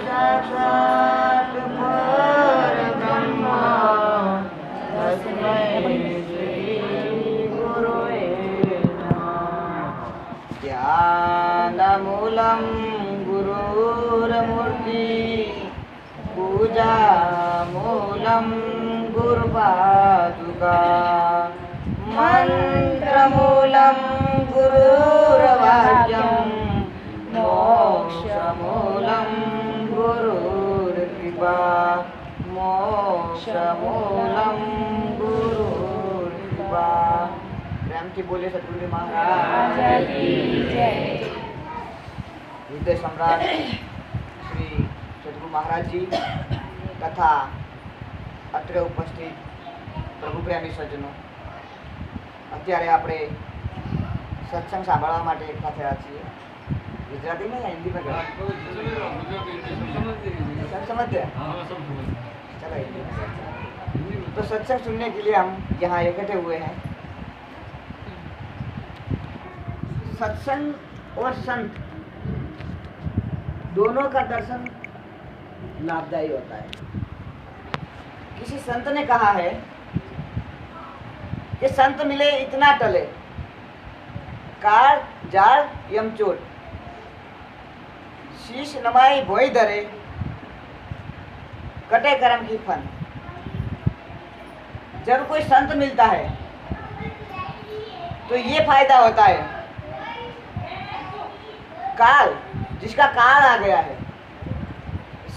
साक्षात् परब्रह्म तस्मै श्री गुरुवे नमः। ध्यानमूलं गुरुर्मूर्ति पूजामूलं गुरुपादुका मन्त्रमूलं गुरुर्वाक्यं मोक्षमूलं गुरुर्कृपा मोक्षमूलं गुरुर्कृपा। प्रेम से बोले सतगुरु महाराज की जय। हृदय सम्राट श्री सतगुरु महाराज जी तथा अत्र उपस्थित प्रभु प्रेमी सज्जनों, અત્યારે આપણે સત્સંગ સાંભળવા માટે એકઠા થયા છીએ। ગુજરાતી में या हिंदी में सब समझते हैं? चलो तो सत्संग सुनने के लिए हम यहाँ इकट्ठे हुए हैं। सत्संग और संत दोनों का दर्शन लाभदायी होता है। किसी संत ने कहा है कि संत मिले इतना टले, कार जाड़ यमचोट, शीश नमाई भोई धरे, कटे कर्म की फन। जब कोई संत मिलता है तो ये फायदा होता है, काल जिसका काल आ गया है,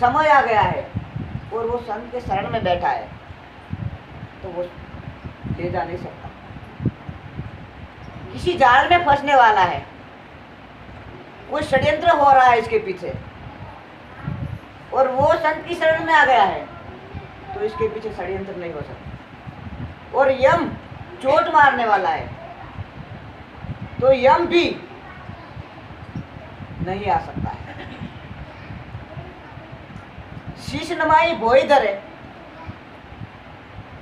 समय आ गया है और वो संत के शरण में बैठा है तो वो ले जा नहीं सकता। किसी जाल में फंसने वाला है, कोई षड्यंत्र हो रहा है इसके पीछे और वो संत की शरण में आ गया है तो इसके पीछे षड्यंत्र नहीं हो सकता। और यम चोट मारने वाला है तो यम भी नहीं आ सकता है। शीश नमाई भोई धरे,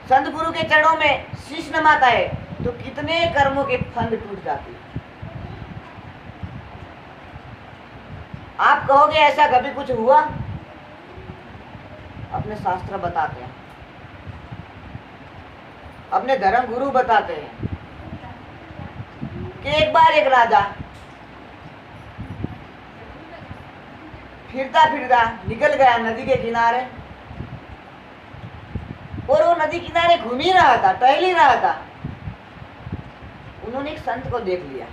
संत गुरु के चरणों में शीश नमाता है तो कितने कर्मों के फंद टूट जाते हैं। आप कहोगे ऐसा कभी कुछ हुआ? अपने शास्त्र बताते हैं, अपने धर्म गुरु बताते हैं कि एक बार एक राजा फिरता फिरता निकल गया नदी के किनारे और वो नदी किनारे घूम ही रहा था, टहल ही रहा था। उन्होंने एक संत को देख लिया।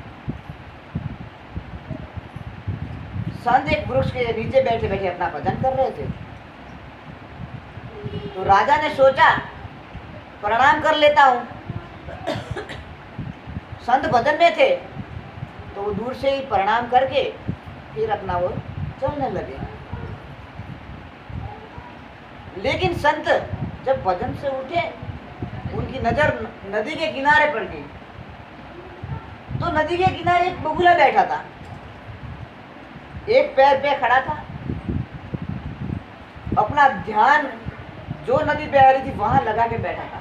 संत एक वृक्ष के नीचे बैठे बैठे अपना भजन कर रहे थे। तो राजा ने सोचा प्रणाम कर लेता हूं। संत भजन में थे तो वो दूर से ही प्रणाम करके फिर अपना वो चलने लगे। लेकिन संत जब भजन से उठे उनकी नजर नदी के किनारे पड़ गई तो नदी के किनारे एक बगुला बैठा था, एक पैर पे खड़ा था, अपना ध्यान जो नदी बह रही थी वहां लगा के बैठा था।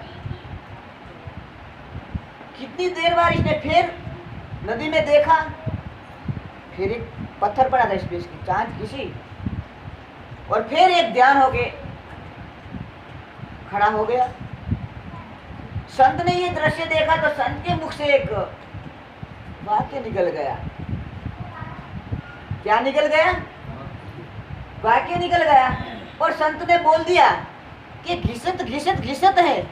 कितनी देर बाद इसने फिर नदी में देखा, फिर एक पत्थर पड़ा था, इस पे इसकी चांच घिसी और फिर एक ध्यान होके खड़ा हो गया। संत ने ये दृश्य देखा तो संत के मुख से एक वाक्य निकल गया। क्या निकल गया? वाक्य निकल गया और संत ने बोल दिया कि घिसत घिसत घिसत है,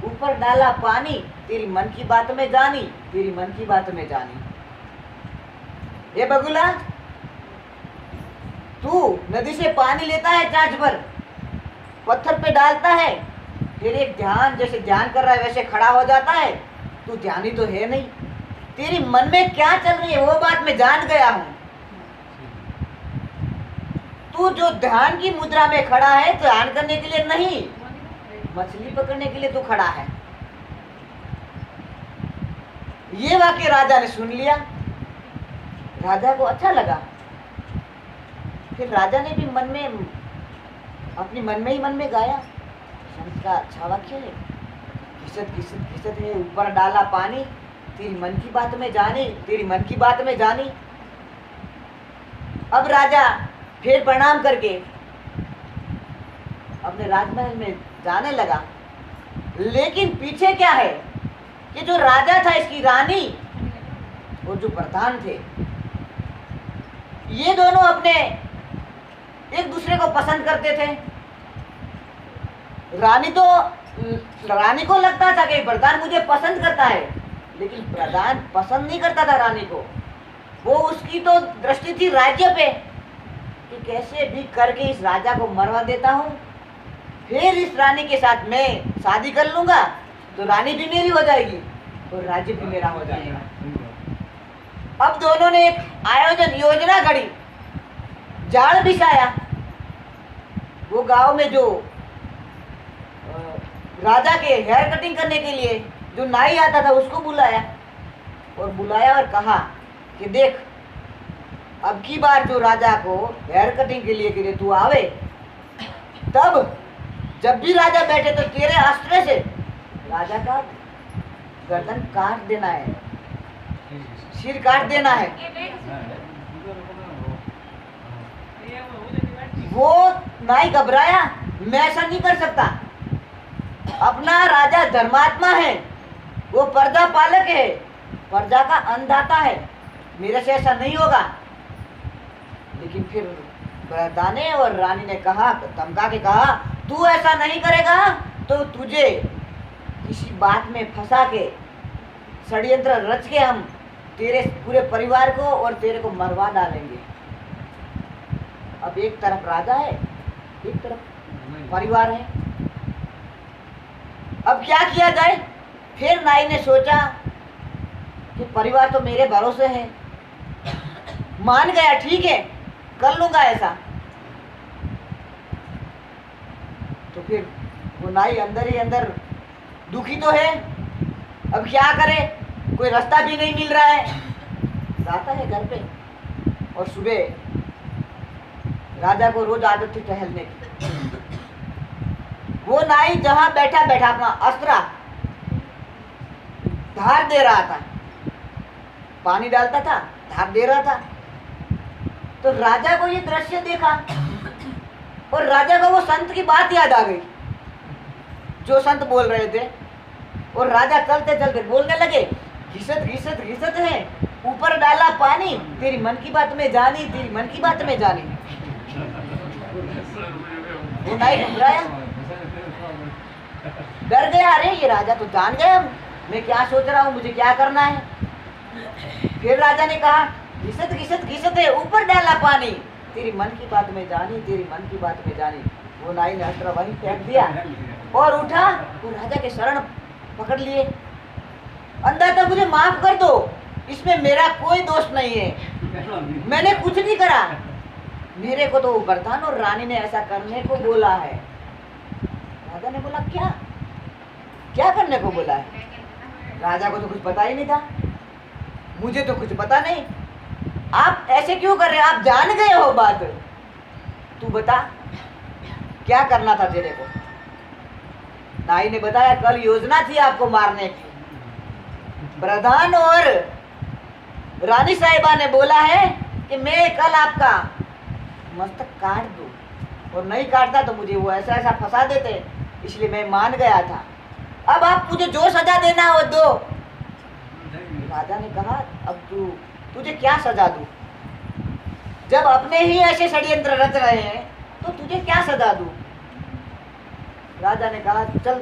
ऊपर डाला पानी, तेरी मन की बात में जानी, तेरी मन की बात में जानी। ये बगुला, तू नदी से पानी लेता है चांच भर, पत्थर पे डालता है, फिर एक ध्यान जैसे ध्यान कर रहा है वैसे खड़ा हो जाता है। तू ध्यानी तो है नहीं, तेरी मन में क्या चल रही है वो बात मैं जान गया हूं। तू जो ध्यान की मुद्रा में खड़ा है ध्यान करने के लिए नहीं, मछली पकड़ने के लिए तू खड़ा है। ये वाक्य राजा ने सुन लिया, राजा को अच्छा लगा। फिर राजा ने भी मन में अपनी मन में गाया, संत का अच्छा वाक्य है, घिसत घिसत घिसत है, ऊपर डाला पानी, तेरी मन की बात में जानी, तेरी मन की बात में जानी। अब राजा फिर प्रणाम करके अपने राजमहल में जाने लगा। लेकिन पीछे क्या है कि जो राजा था, इसकी रानी और जो प्रधान थे, ये दोनों अपने एक दूसरे को पसंद करते थे। रानी को लगता था कि प्रधान मुझे पसंद करता है, लेकिन प्रधान पसंद नहीं करता था रानी को। वो उसकी तो दृष्टि थी राज्य पे कि कैसे भी करके इस राजा को मरवा देता हूँ, फिर इस रानी के साथ मैं शादी कर लूंगा तो रानी भी मेरी हो जाएगी और राज्य भी मेरा हो जाएगा। अब दोनों ने एक योजना घड़ी, जाल बिछाया। वो गांव में जो राजा के हेयर कटिंग करने के लिए जो नाई आता था उसको बुलाया और कहा कि देख, अब की बार जो राजा को हेयर कटिंग के लिए तू आवे, तब जब भी राजा बैठे तो तेरे अस्त्र से राजा का गर्दन काट देना है, सिर काट देना है। वो नाई घबराया, मैं ऐसा नहीं कर सकता, अपना राजा धर्मात्मा है, वो प्रजा पालक है, प्रजा का अन्नदाता है, मेरे से ऐसा नहीं होगा। लेकिन फिर प्रजा ने और रानी ने कहा, धमका के कहा, तू ऐसा नहीं करेगा तो तुझे किसी बात में फंसा के षड्यंत्र रच के हम तेरे पूरे परिवार को और तेरे को मरवा डालेंगे। अब एक तरफ राजा है, एक तरफ परिवार है। अब क्या किया जाए? फिर नाई ने सोचा कि परिवार तो मेरे भरोसे है, मान गया, ठीक है कर लूंगा ऐसा। तो फिर वो नाई अंदर ही अंदर दुखी तो है, अब क्या करे, कोई रास्ता भी नहीं मिल रहा है। जाता है घर पे और सुबह राजा को रोज आदत थी टहलने की। वो नाई जहां बैठा बैठा अपना अस्त्र धार दे रहा था, पानी डालता था, धार दे रहा था। तो राजा को ये दृश्य देखा और राजा को वो संत की बात याद आ गई जो संत बोल रहे थे। और राजा चलते चलते बोलने लगे, घिसत घिसत घिसत है, ऊपर डाला पानी, तेरी मन की बात में जानी, तेरी मन की बात में जानी। वो नाई घबराया, डर गया, अरे ये राजा तो जान गया मैं क्या सोच रहा हूँ, मुझे क्या करना है। फिर राजा ने कहा, घिसत घिसत घिसत है, ऊपर डाला पानी, तेरी मन की बात में जानी, तेरी मन की बात में जानी। वो नाई ने अस्त्र वहीं फेंक दिया और उठा, वो राजा के शरण पकड़ लिए। अंदाता मुझे माफ कर दो, इसमें मेरा कोई दोष नहीं है, मैंने कुछ नहीं करा, मेरे को तो वो प्रधान और रानी ने ऐसा करने को बोला है। राजा ने बोला, क्या क्या करने को बोला है? राजा को तो कुछ पता ही नहीं था, मुझे तो कुछ पता नहीं, आप ऐसे क्यों कर रहे हैं, आप जान गए हो बात, तू बता क्या करना था तेरे को। नाई ने बताया, कल योजना थी आपको मारने की, प्रधान और रानी साहिबा ने बोला है कि मैं कल आपका मस्तक काट दूं, और नहीं काटता तो मुझे वो ऐसा ऐसा फंसा देते, इसलिए मैं मान गया था, अब आप मुझे जो सजा देना हो दो। राजा ने कहा, अब तुझे क्या सजा दूं, जब अपने ही ऐसे षड्यंत्र रच रहे हैं तो तुझे क्या सजा दूं। राजा ने कहा, चल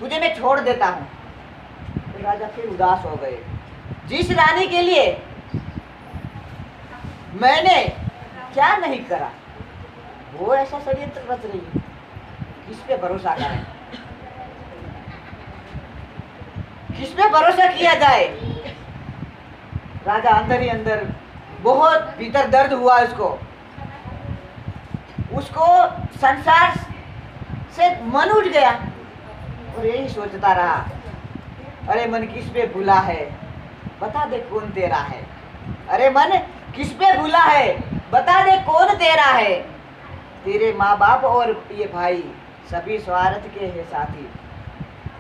तुझे मैं छोड़ देता हूं। तो राजा फिर उदास हो गए, जिस रानी के लिए मैंने क्या नहीं करा वो ऐसा षड्यंत्र रच रही है, किस पे भरोसा करें, किस पे भरोसा किया जाए। राजा अंदर ही अंदर बहुत भीतर दर्द हुआ उसको संसार से मन उठ गया और यही सोचता रहा, अरे मन किस पे भूला है, बता दे कौन तेरा है, अरे मन किस पे भूला है, बता दे कौन तेरा है। तेरे माँ बाप और ये भाई सभी स्वार्थ के हैं साथी,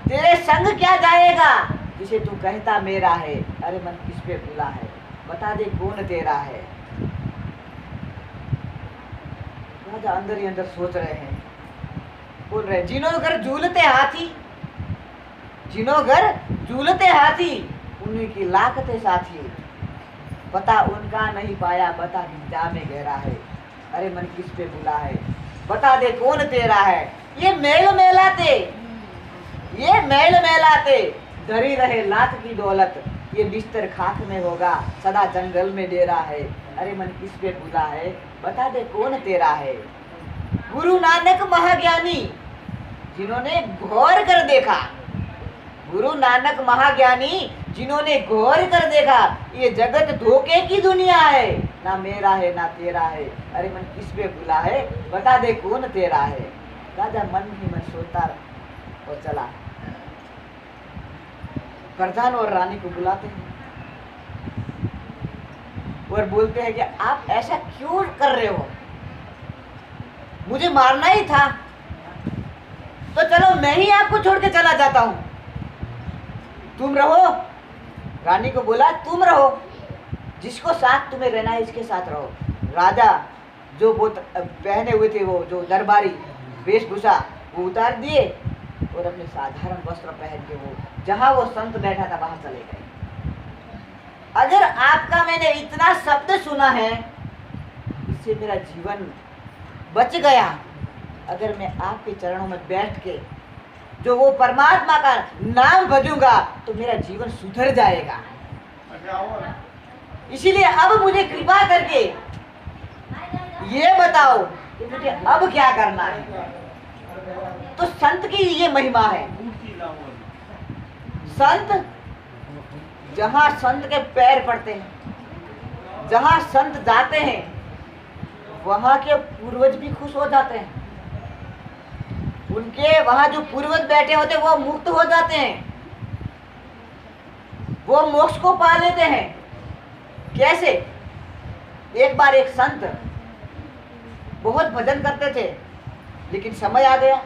तेरे संग क्या जाएगा जिसे तू कहता मेरा है, अरे मन किस पे भूला है, बता दे कौन तेरा है। राजा अंदर ही अंदर सोच रहे हैं, बोल रहे, जिनो घर झूलते हाथी, जिनो घर झूलते हाथी, उन्हीं की लाकते साथी, पता उनका नहीं पाया, बता जा में गहरा है, अरे मन किस पे बुला है, बता दे कौन तेरा है। ये मेल मेलाते, ये मेल मेलाते, धरी रहे लाख की दौलत, ये बिस्तर खाक में होगा, सदा जंगल में डेरा है, अरे मन किस पे बुला है, बता दे कौन तेरा है। गुरु नानक महाज्ञानी, जिन्होंने गौर कर देखा, गुरु नानक महाज्ञानी, जिन्होंने गौर कर देखा, ये जगत धोखे की दुनिया है, ना मेरा है ना तेरा है, अरे मन किस पे बुला है, बता दे कौन तेरा है। राजा मन ही मन सोचता और चला। प्रधान और रानी को बुलाते हैं और बोलते हैं कि आप ऐसा क्यों कर रहे हो, मुझे मारना ही था तो चलो मैं ही आपको छोड़ के चला जाता हूं, तुम रहो। रानी को बोला तुम रहो, जिसको साथ तुम्हें रहना है इसके साथ रहो। राजा जो वो पहने हुए थे, वो जो दरबारी वेशभूषा, वो उतार दिए और अपने साधारण वस्त्र पहन के वो जहां वो संत बैठा था वहां चले गए। अगर आपका मैंने इतना शब्द सुना है, इससे मेरा जीवन बच गया। अगर मैं आपके चरणों में बैठ के जो वो परमात्मा का नाम भजूंगा तो मेरा जीवन सुधर जाएगा। इसीलिए अब मुझे कृपा करके ये बताओ कि मुझे अब क्या करना है। तो संत की ये महिमा है। संत, जहां संत के पैर पड़ते हैं, जहां संत जाते हैं, वहां के पूर्वज भी खुश हो जाते हैं। उनके वहां जो पूर्वज बैठे होते हैं वो मुक्त हो जाते हैं, वो मोक्ष को पा लेते हैं। कैसे? एक बार एक संत बहुत भजन करते थे, लेकिन समय आ गया।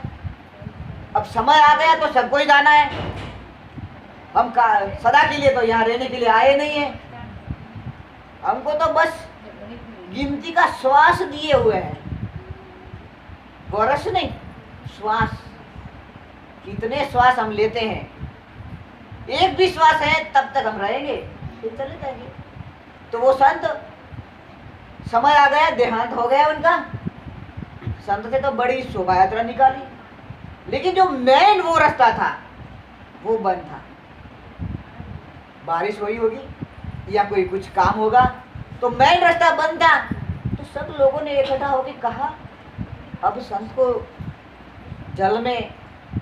अब समय आ गया तो सबको ही जाना है, हम सदा के लिए तो यहाँ रहने के लिए आए नहीं है, हमको तो बस गिनती का श्वास दिए हुए हैं, वर्ष नहीं, श्वास। कितने श्वास हम लेते हैं, एक भी श्वास है तब तक हम रहेंगे, फिर चले जाएंगे। तो वो संत, समय आ गया, देहांत हो गया उनका। संत से तो बड़ी शोभा यात्रा निकाली, लेकिन जो मेन वो रास्ता था वो बंद था। बारिश हुई होगी या कोई कुछ काम होगा तो मेन रास्ता बंद था। तो सब लोगों ने इकट्ठा होकर कहा, अब संत को जल में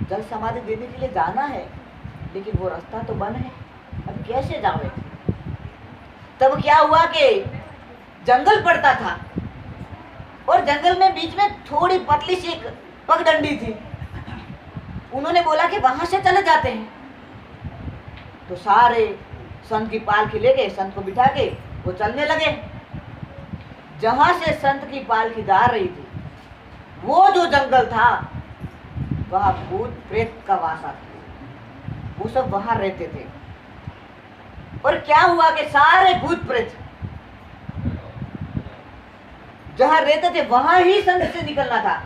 जल समाधि देने के लिए जाना है, लेकिन वो रास्ता तो बंद है, अब कैसे जावे। तब क्या हुआ कि जंगल पड़ता था और जंगल में बीच में थोड़ी पतली सी एक पगडंडी थी। उन्होंने बोला कि वहां से चले जाते हैं। तो सारे संत की पालकी लेके संत को बिठा के वो चलने लगे। जहां से संत की पालकी जा रही थी वो जो जंगल था, वहां भूत प्रेत का वासा था, वो सब वहां रहते थे। और क्या हुआ कि सारे भूत प्रेत जहां रहते थे वहां ही संत से निकलना था।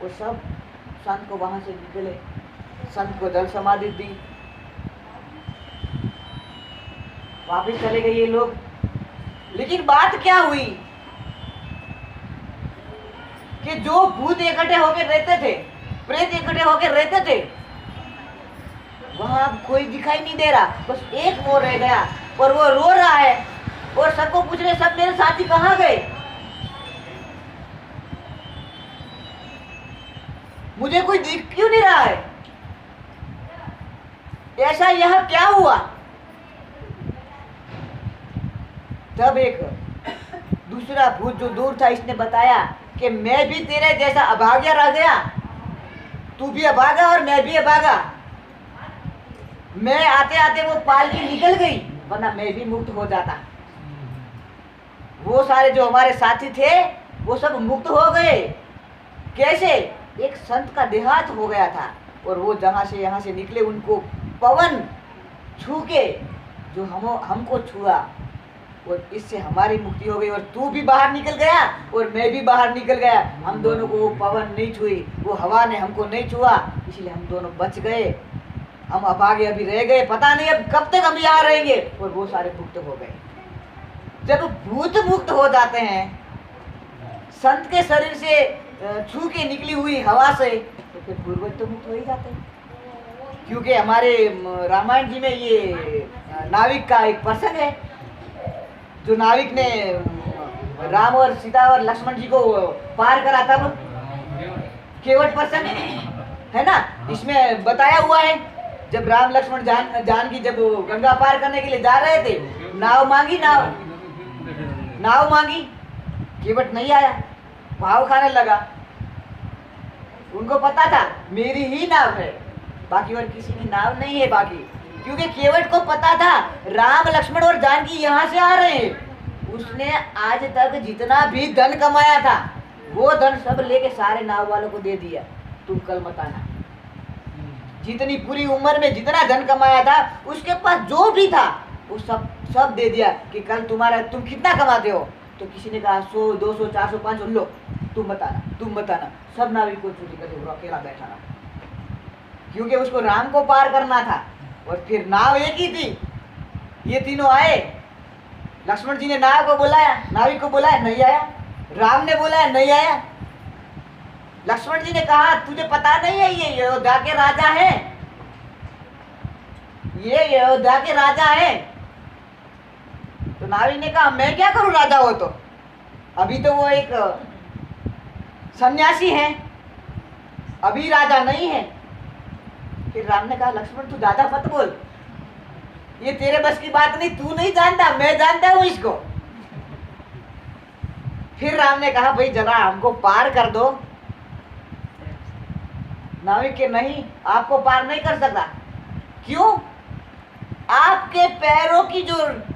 वो सब संत को वहां से निकले, संत को जल समाधि दी, वापिस चले गए ये लोग। लेकिन बात क्या हुई कि जो भूत इकट्ठे होकर रहते थे, प्रेत इकट्ठे होकर रहते थे, वहां कोई दिखाई नहीं दे रहा, बस एक वो रह गया और वो रो रहा है और सबको पूछ रहे, सब मेरे साथी कहाँ गए, मुझे कोई दिख क्यों नहीं रहा है, ऐसा यह क्या हुआ। तब एक दूसरा भूत जो दूर था, इसने बताया कि मैं भी तेरे जैसा अभागा रह गया, तू भी अभागा और मैं भी अभागा। मैं आते आते वो पालकी निकल गई, वरना मैं भी मुक्त हो जाता। वो सारे जो हमारे साथी थे वो सब मुक्त हो गए। कैसे? एक संत का देहांत हो गया था और वो जहां से यहाँ से निकले, उनको पवन छू के जो हमको छुआ, और इससे हमारी मुक्ति हो गई और तू भी बाहर निकल गया और मैं भी बाहर निकल गया। हम दोनों को वो पवन नहीं छुई, वो हवा ने हमको नहीं छुआ, इसलिए हम दोनों बच गए। हम अभागे अभी रह गए, पता नहीं अब कब तक हम यहाँ रहेंगे, और वो सारे मुक्त हो गए। जब भूत मुक्त हो जाते हैं संत के शरीर से छू के निकली हुई हवा से, तो फिर पूर्वज तो मुक्त हो ही जाते हैं। क्योंकि हमारे रामायण जी में ये नाविक का एक प्रसंग है, जो नाविक ने राम और सीता और लक्ष्मण जी को पार करा था, वो केवट प्रसंग है ना। इसमें बताया हुआ है जब राम लक्ष्मण जानकी जब गंगा पार करने के लिए जा रहे थे, नाव मांगी, नाव मांगी, केवट नहीं आया, भाव खाने लगा। उनको पता था मेरी ही नाव है, बाकी और किसी की नाव नहीं है बाकी, क्योंकि केवट को पता था राम लक्ष्मण और जानकी यहाँ से आ रहे हैं। उसने आज तक जितना भी धन कमाया था वो धन सब लेके सारे नाव वालों को दे दिया, तुम कल मत आना। जितनी पूरी उम्र में जितना धन कमाया था उसके पास जो भी था वो सब दे दिया कि कल तुम कितना कमाते हो। तो किसी ने कहा 100, 200, 400, 500, लो तुम बताना। सब नाविक को चोरी करके वो अकेला बैठा रहा, क्योंकि उसको राम को पार करना था। और फिर नाव एक ही थी, ये तीनों आए, लक्ष्मण जी ने नाव को बुलाया, नाविक को बुलाया, नहीं आया। राम ने बुलाया, नहीं आया। लक्ष्मण जी ने कहा तुझे पता नहीं है ये अयोध्या के राजा हैं, ये अयोध्या के राजा हैं। तो नाविक ने कहा मैं क्या करूं, राजा हो तो, अभी तो वो एक सन्यासी हैं, अभी राजा नहीं है। फिर राम ने कहा लक्ष्मण तू ज्यादा मत बोल, ये तेरे बस की बात नहीं, तू नहीं जानता, मैं जानता हूं इसको। फिर राम ने कहा भाई जरा हमको पार कर दो। नाविक के नहीं, आपको पार नहीं कर सकता। क्यों? आपके पैरों की जो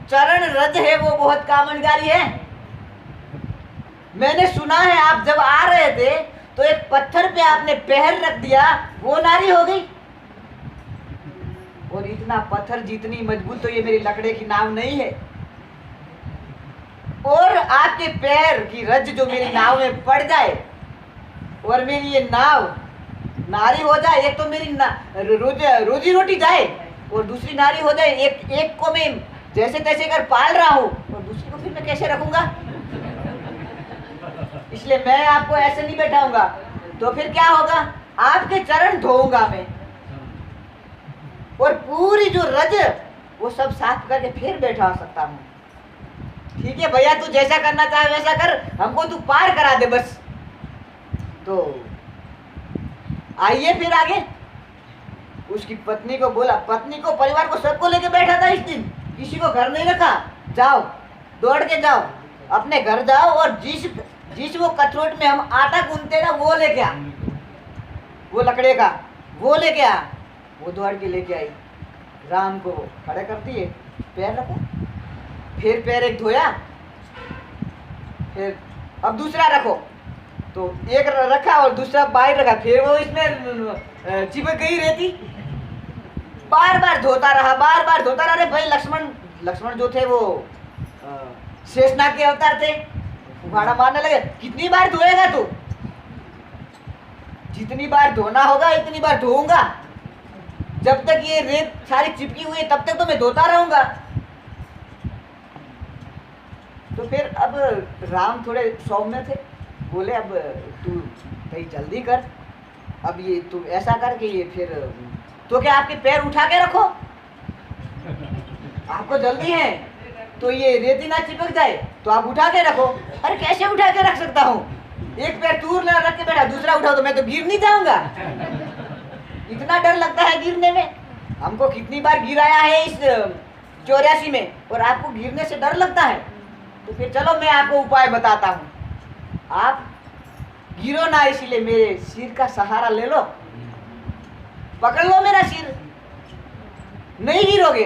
चरण रज है वो बहुत कामणकारी है। मैंने सुना है आप जब आ रहे थे तो एक पत्थर पे आपने पैर रख दिया, वो नारी हो गई। और इतना पत्थर जितनी मजबूत तो ये मेरी लकड़े की नाव नहीं है। और आपके पैर की रज जो मेरी नाव में पड़ जाए और मेरी ये नाव नारी हो जाए, एक तो मेरी रोजी रोटी जाए और दूसरी नारी हो जाए। एक को मैं जैसे तैसे कर पाल रहा हूं और दूसरी को फिर मैं कैसे रखूंगा। इसलिए मैं आपको ऐसे नहीं बैठाऊंगा। तो फिर क्या होगा, आपके चरण धोऊंगा मैं और पूरी जो रज वो सब साफ करके फिर बैठा सकता हूँ। ठीक है भैया, तू जैसा करना चाहे वैसा कर, हमको तू पार करा दे बस। तो आइए फिर आगे। उसकी पत्नी को बोला, पत्नी को, परिवार को, सबको लेके बैठा था इस दिन, किसी को घर नहीं रखा। जाओ, दौड़ के जाओ, अपने घर जाओ और जिस वो कथरोट में हम आटा गूंथते ना वो लेके आ, वो लकड़े का वो लेके आ। वो दौड़ के लेके आई, राम को खड़े कर दिए, पैर रखो, फिर पैर एक धोया, फिर अब दूसरा रखो, तो एक रखा और दूसरा बाहर रखा, फिर वो इसमें चिपक गई रहती। बार बार धोता रहा, बार बार धोता रहा। अरे भाई लक्ष्मण जो थे वो शेषनाग के अवतार थे, उखाड़ा मारने लगे, कितनी बार धोएगा तू? जितनी बार धोना होगा इतनी बार धोऊंगा, जब तक ये रेत सारी चिपकी हुई है तब तक तो मैं धोता रहूंगा। तो फिर अब राम थोड़े सौम्य थे, बोले अब तू भाई जल्दी कर, अब ये तू ऐसा कर कि ये फिर तो क्या आपके पैर उठा के रखो, आपको जल्दी है तो ये रेती ना चिपक जाए तो आप उठा के रखो। अरे कैसे उठा के रख सकता हूँ, एक पैर दूर ना रख के बैठा, दूसरा उठाओ तो मैं तो गिर नहीं जाऊंगा। इतना डर लगता है गिरने में, हमको कितनी बार गिराया है इस 84 में, और आपको गिरने से डर लगता है। तो फिर चलो मैं आपको उपाय बताता हूँ, आप गिरो ना, इसीलिए मेरे सिर का सहारा ले लो, पकड़ लो मेरा सिर, नहीं गिरोगे।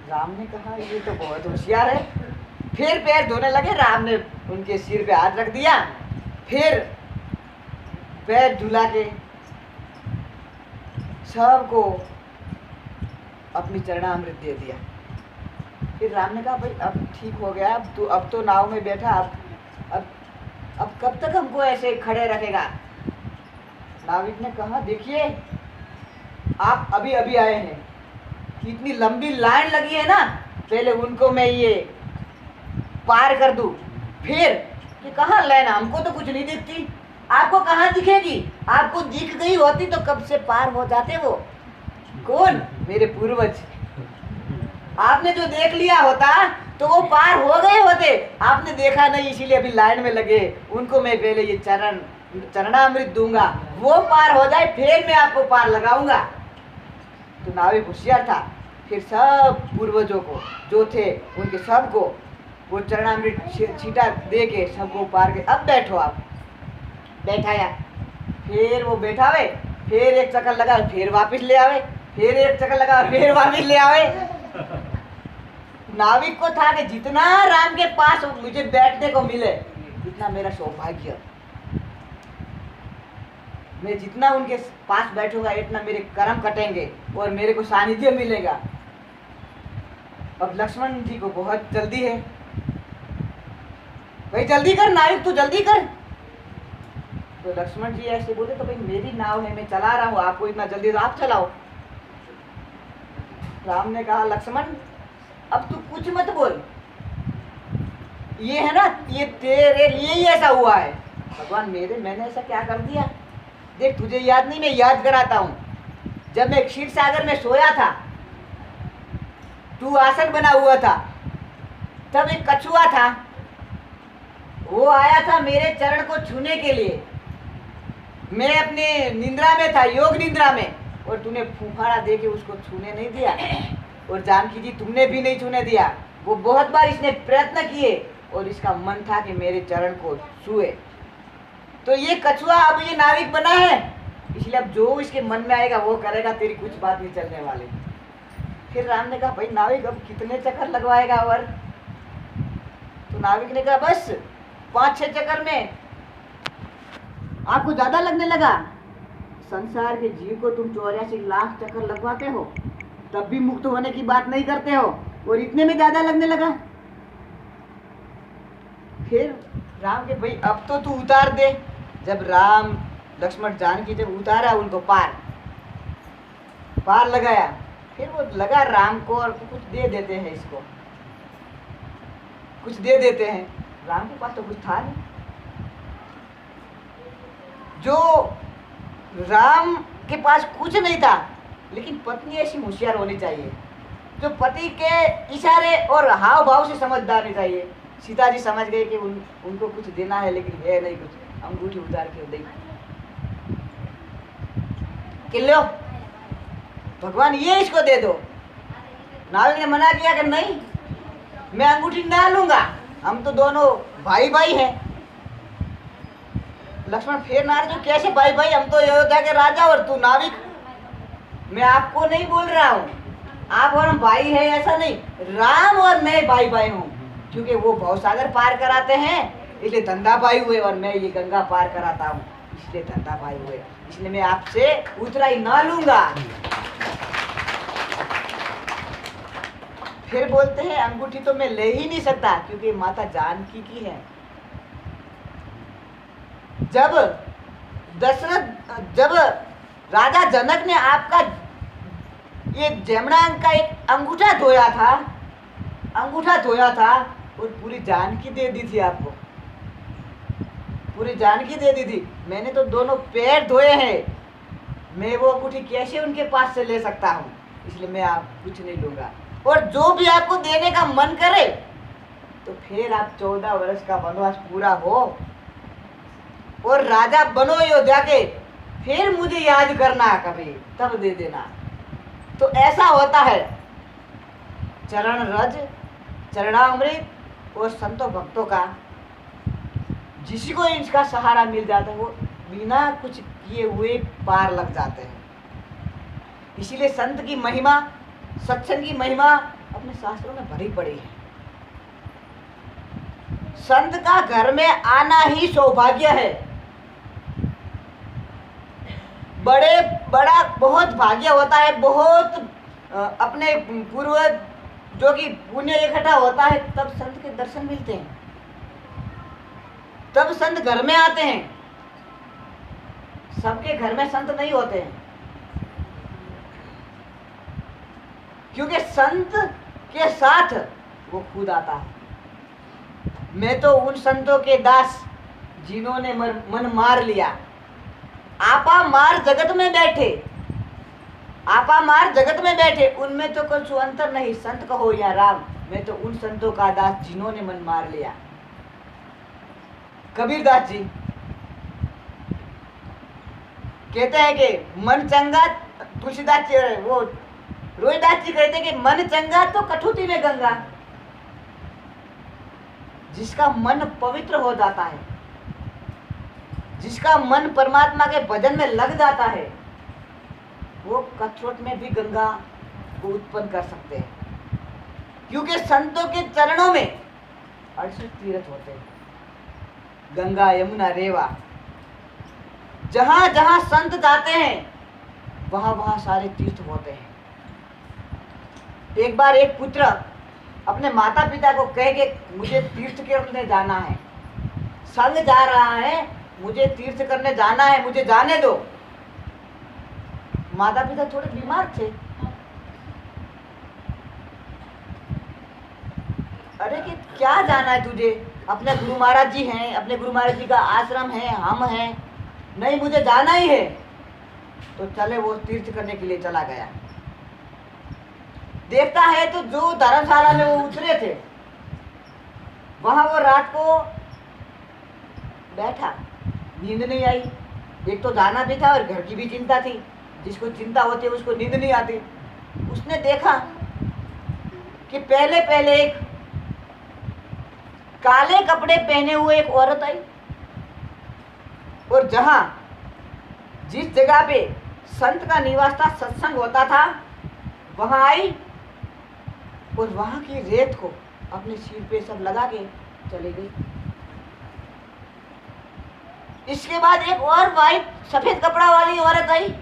राम ने कहा ये तो बहुत होशियार है। फिर पैर धोने लगे, राम ने उनके सिर पे हाथ रख दिया, फिर पैर धुला के सबको अपनी चरणामृत दे दिया। फिर राम ने कहा भाई अब ठीक हो गया, अब तो नाव में बैठा, अब कब तक हमको ऐसे खड़े रखेगा। नाविक ने कहा देखिए आप अभी अभी आए हैं, इतनी लंबी लाइन लगी है ना, पहले उनको मैं ये पार कर दूं, फिर कि कहाँ लाइन, हमको तो कुछ नहीं दिखती, आपको कहाँ दिखेगी, आपको दिख गई होती तो कब से पार हो जाते। वो कौन? मेरे पूर्वज। आपने जो देख लिया होता तो वो पार हो गए होते, आपने देखा नहीं इसीलिए अभी लाइन में लगे। उनको मैं पहले ये चरणामृत दूंगा, वो पार हो जाए फिर मैं आपको पार लगाऊंगा। तो नाविक होशियार था, फिर सब पूर्वजों को जो थे उनके सबको वो चरणामृत छींटा दे के सबको पार के अब बैठो आप। बैठाया, फिर वो बैठावे, फिर एक चक्कर लगा फिर वापस ले आवे, फिर एक चक्कर लगा फिर वापस ले आवे। नाविक को था कि जितना राम के पास मुझे बैठने को मिले इतना मेरा सौभाग्य, मैं जितना उनके पास बैठूंगा इतना मेरे कर्म कटेंगे और मेरे को सानिध्य मिलेगा। अब लक्ष्मण जी को बहुत जल्दी है, भाई जल्दी कर नाविक, तू जल्दी कर। तो लक्ष्मण जी ऐसे बोले तो भाई मेरी नाव है, मैं चला रहा हूँ, आपको इतना जल्दी तो आप चलाओ। राम ने कहा लक्ष्मण अब तू कुछ मत बोल, ये है ना ये तेरे लिए ही ऐसा हुआ है। भगवान मैंने ऐसा क्या कर दिया? देख तुझे याद नहीं, मैं याद कराता हूँ। जब मैं क्षीर सागर में सोया था, तू आसन बना हुआ था, तब एक कछुआ था, वो आया था मेरे चरण को छूने के लिए। मैं अपने निंद्रा में था, योग निंद्रा में, और तूने फूफाड़ा दे के उसको छूने नहीं दिया। और जानकी जी तुमने भी नहीं छूने दिया। वो बहुत बार इसने प्रयत्न किए और इसका मन था कि मेरे चरण को छुए। तो ये कछुआ अब ये नाविक बना है, इसलिए अब जो इसके मन में आएगा वो करेगा, तेरी कुछ बात नहीं चलने वाली। फिर राम ने कहा भाई नाविक अब कितने चक्कर लगवाएगा और? तो नाविक ने कहा बस 5-6 चक्कर में आपको ज्यादा लगने लगा। संसार के जीव को तुम 84 लाख चक्कर लगवाते हो तब भी मुक्त होने की बात नहीं करते हो, और इतने में ज्यादा लगने लगा। फिर राम के भाई अब तो तू उतार दे। जब राम लक्ष्मण जानकी जब उतारा उनको पार लगाया, फिर वो लगा राम को और कुछ दे देते हैं, इसको कुछ दे देते हैं। राम के पास तो कुछ था नहीं। जो राम के पास कुछ नहीं था, लेकिन पत्नी ऐसी होशियार होनी चाहिए जो पति के इशारे और हाव भाव से समझदार नहीं चाहिए। सीता जी समझ गए कि उनको कुछ देना है लेकिन है नहीं कुछ, अंगूठी उतार के दे कि लो भगवान ये इसको दे दो। नाविक ने मना किया कि नहीं मैं अंगूठी ना लूंगा, हम तो दोनों भाई भाई हैं। लक्ष्मण फिर नाराज, जो कैसे भाई भाई, हम तो अयोध्या के राजा और तू नाविक। मैं आपको नहीं बोल रहा हूँ आप और हम भाई है, ऐसा नहीं, राम और मैं भाई भाई हूँ, क्योंकि वो भवसागर पार कराते हैं इसलिए धंधा भाई हुए, और मैं ये गंगा पार कराता हूँ इसलिए धंधा भाई हुए, इसलिए मैं आपसे उतराई ना लूंगा। फिर बोलते हैं अंगूठी तो मैं ले ही नहीं सकता क्योंकि माता जानकी की है। जब राजा जनक ने आपका ये जमनांग का एक अंगूठा धोया था और पूरी जानकी दे दी थी आपको, पूरी जानकी दे दी थी। मैंने तो दोनों पैर धोए हैं, मैं वो अंगूठी कैसे उनके पास से ले सकता हूँ, इसलिए मैं आप कुछ नहीं लूंगा। और जो भी आपको देने का मन करे तो फिर आप 14 वर्ष का वनवास पूरा हो और राजा बनो अयोध्या के, फिर मुझे याद करना कभी, तब दे देना। तो ऐसा होता है चरण रज, चरणामृत और संतों भक्तों का, जिसी को इसका सहारा मिल जाता है वो बिना कुछ किए हुए पार लग जाते हैं। इसीलिए संत की महिमा, सत्संग की महिमा अपने शास्त्रों में भरी पड़ी है। संत का घर में आना ही सौभाग्य है, बड़ा बहुत भाग्य होता है। बहुत अपने पूर्वज जो कि पुण्य इकट्ठा होता है तब संत के दर्शन मिलते हैं, तब संत घर में आते हैं। सबके घर में संत नहीं होते हैं, क्योंकि संत के साथ वो खुद आता है। मैं तो उन संतों के दास जिन्होंने मन मार लिया, आपा मार जगत में बैठे, आपा मार जगत में बैठे, उनमें तो कुछ अंतर नहीं, संत कहो या राम। मैं तो उन संतों का दास जिन्होंने मन मार लिया। कबीरदास जी कहते हैं कि मन चंगा, तुलसीदास जी वो रोहिदास जी कहते हैं कि मन चंगा तो कठुती में गंगा। जिसका मन पवित्र हो जाता है, जिसका मन परमात्मा के भजन में लग जाता है, वो कठोट में भी गंगा को उत्पन्न कर सकते हैं। क्योंकि संतों के चरणों में 68 तीर्थ होते हैं, गंगा यमुना रेवा। जहां जहां संत जाते हैं वहां वहां सारे तीर्थ होते हैं। एक बार एक पुत्र अपने माता पिता को कह के मुझे तीर्थ करने जाना है, संग जा रहा है, मुझे तीर्थ करने जाना है, मुझे जाने दो। माता पिता थोड़े बीमार थे। अरे कि क्या जाना है तुझे, अपने गुरु महाराज जी हैं, अपने गुरु महाराज जी का आश्रम है, हम हैं। नहीं, मुझे जाना ही है। तो चले, वो तीर्थ करने के लिए चला गया। देखता है तो जो धर्मशाला में वो उतरे थे वहां वो रात को बैठा, नींद नहीं आई। एक तो जाना भी था और घर की भी चिंता थी। जिसको चिंता होती है उसको नींद नहीं आती। उसने देखा कि पहले पहले एक काले कपड़े पहने हुए एक औरत आई, और जहां जिस जगह पे संत का निवास था, सत्संग होता था, वहां आई और वहां की रेत को अपने सिर पे सब लगा के चले गई। इसके बाद एक और वाइट सफेद कपड़ा वाली औरत आई,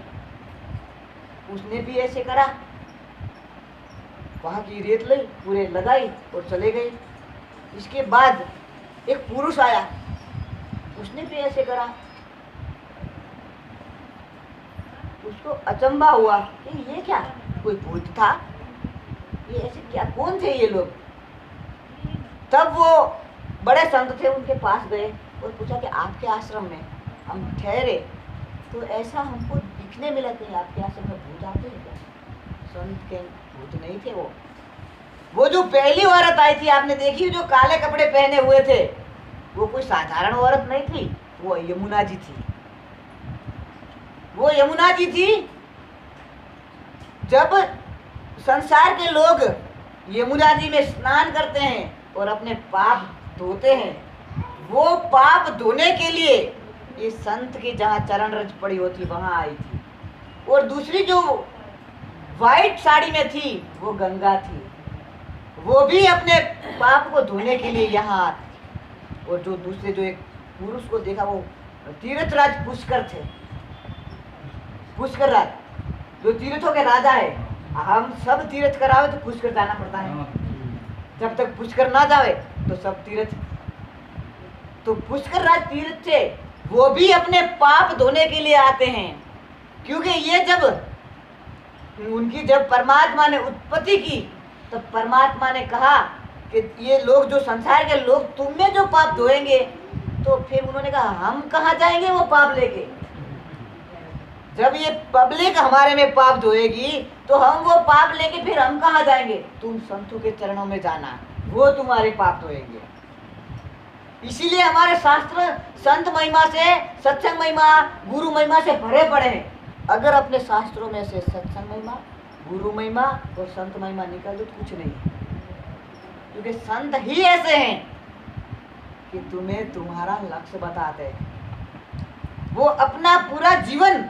उसने भी ऐसे करा, वहां की रेत ली, पूरे लगाई और चले गई। इसके बाद एक पुरुष आया, उसने भी ऐसे करा। उसको अचंभा हुआ कि ये क्या, कोई भूत था, ये ऐसे क्या, कौन थे ये लोग। तब वो बड़े संत थे, उनके पास गए और पूछा कि आपके आश्रम में हम ठहरे तो ऐसा हमको दिखने मिला कि आपके आश्रम में भूत आते हैं क्या। संत के भूत नहीं थे। वो जो पहली औरत आई थी आपने देखी, जो काले कपड़े पहने हुए थे, वो कोई साधारण औरत नहीं थी, वो यमुना जी थी। वो यमुना जी थी। जब संसार के लोग यमुना जी में स्नान करते हैं और अपने पाप धोते हैं, वो पाप धोने के लिए ये संत की जहाँ चरण रज पड़ी होती वहां आई थी। और दूसरी जो व्हाइट साड़ी में थी वो गंगा थी, वो भी अपने पाप को धोने के लिए यहाँ आती। और जो दूसरे जो एक पुरुष को देखा वो तीर्थराज पुष्कर थे, पुष्कर राज जो तीर्थों के राजा है। हम सब तीर्थ करावे तो पुष्कर जाना पड़ता है, जब तक पुष्कर ना जावे तो सब तीर्थ। तो पुष्कर राज तीर्थ थे, वो भी अपने पाप धोने के लिए आते हैं। क्योंकि ये जब उनकी जब परमात्मा ने उत्पत्ति की तो परमात्मा ने कहा कि ये लोग जो संसार के लोग तुम में जो पाप धोएंगे, तो फिर उन्होंने कहा हम कहाँ जाएंगे वो पाप लेके। जब ये पब्लिक हमारे में पाप धोएगी तो हम वो पाप लेके फिर हम कहाँ जाएंगे। तुम संतों के चरणों में जाना, वो तुम्हारे पाप धोएंगे। इसीलिए हमारे शास्त्र संत महिमा से, सत्संग महिमा, गुरु महिमा से भरे पड़े हैं। अगर अपने शास्त्रों में से सत्संग महिमा, गुरु महिमा और संत महिमा निकल दो तो कुछ नहीं है। क्योंकि संत ही ऐसे हैं कि तुम्हें तुम्हारा लक्ष्य बताते हैं। वो अपना पूरा जीवन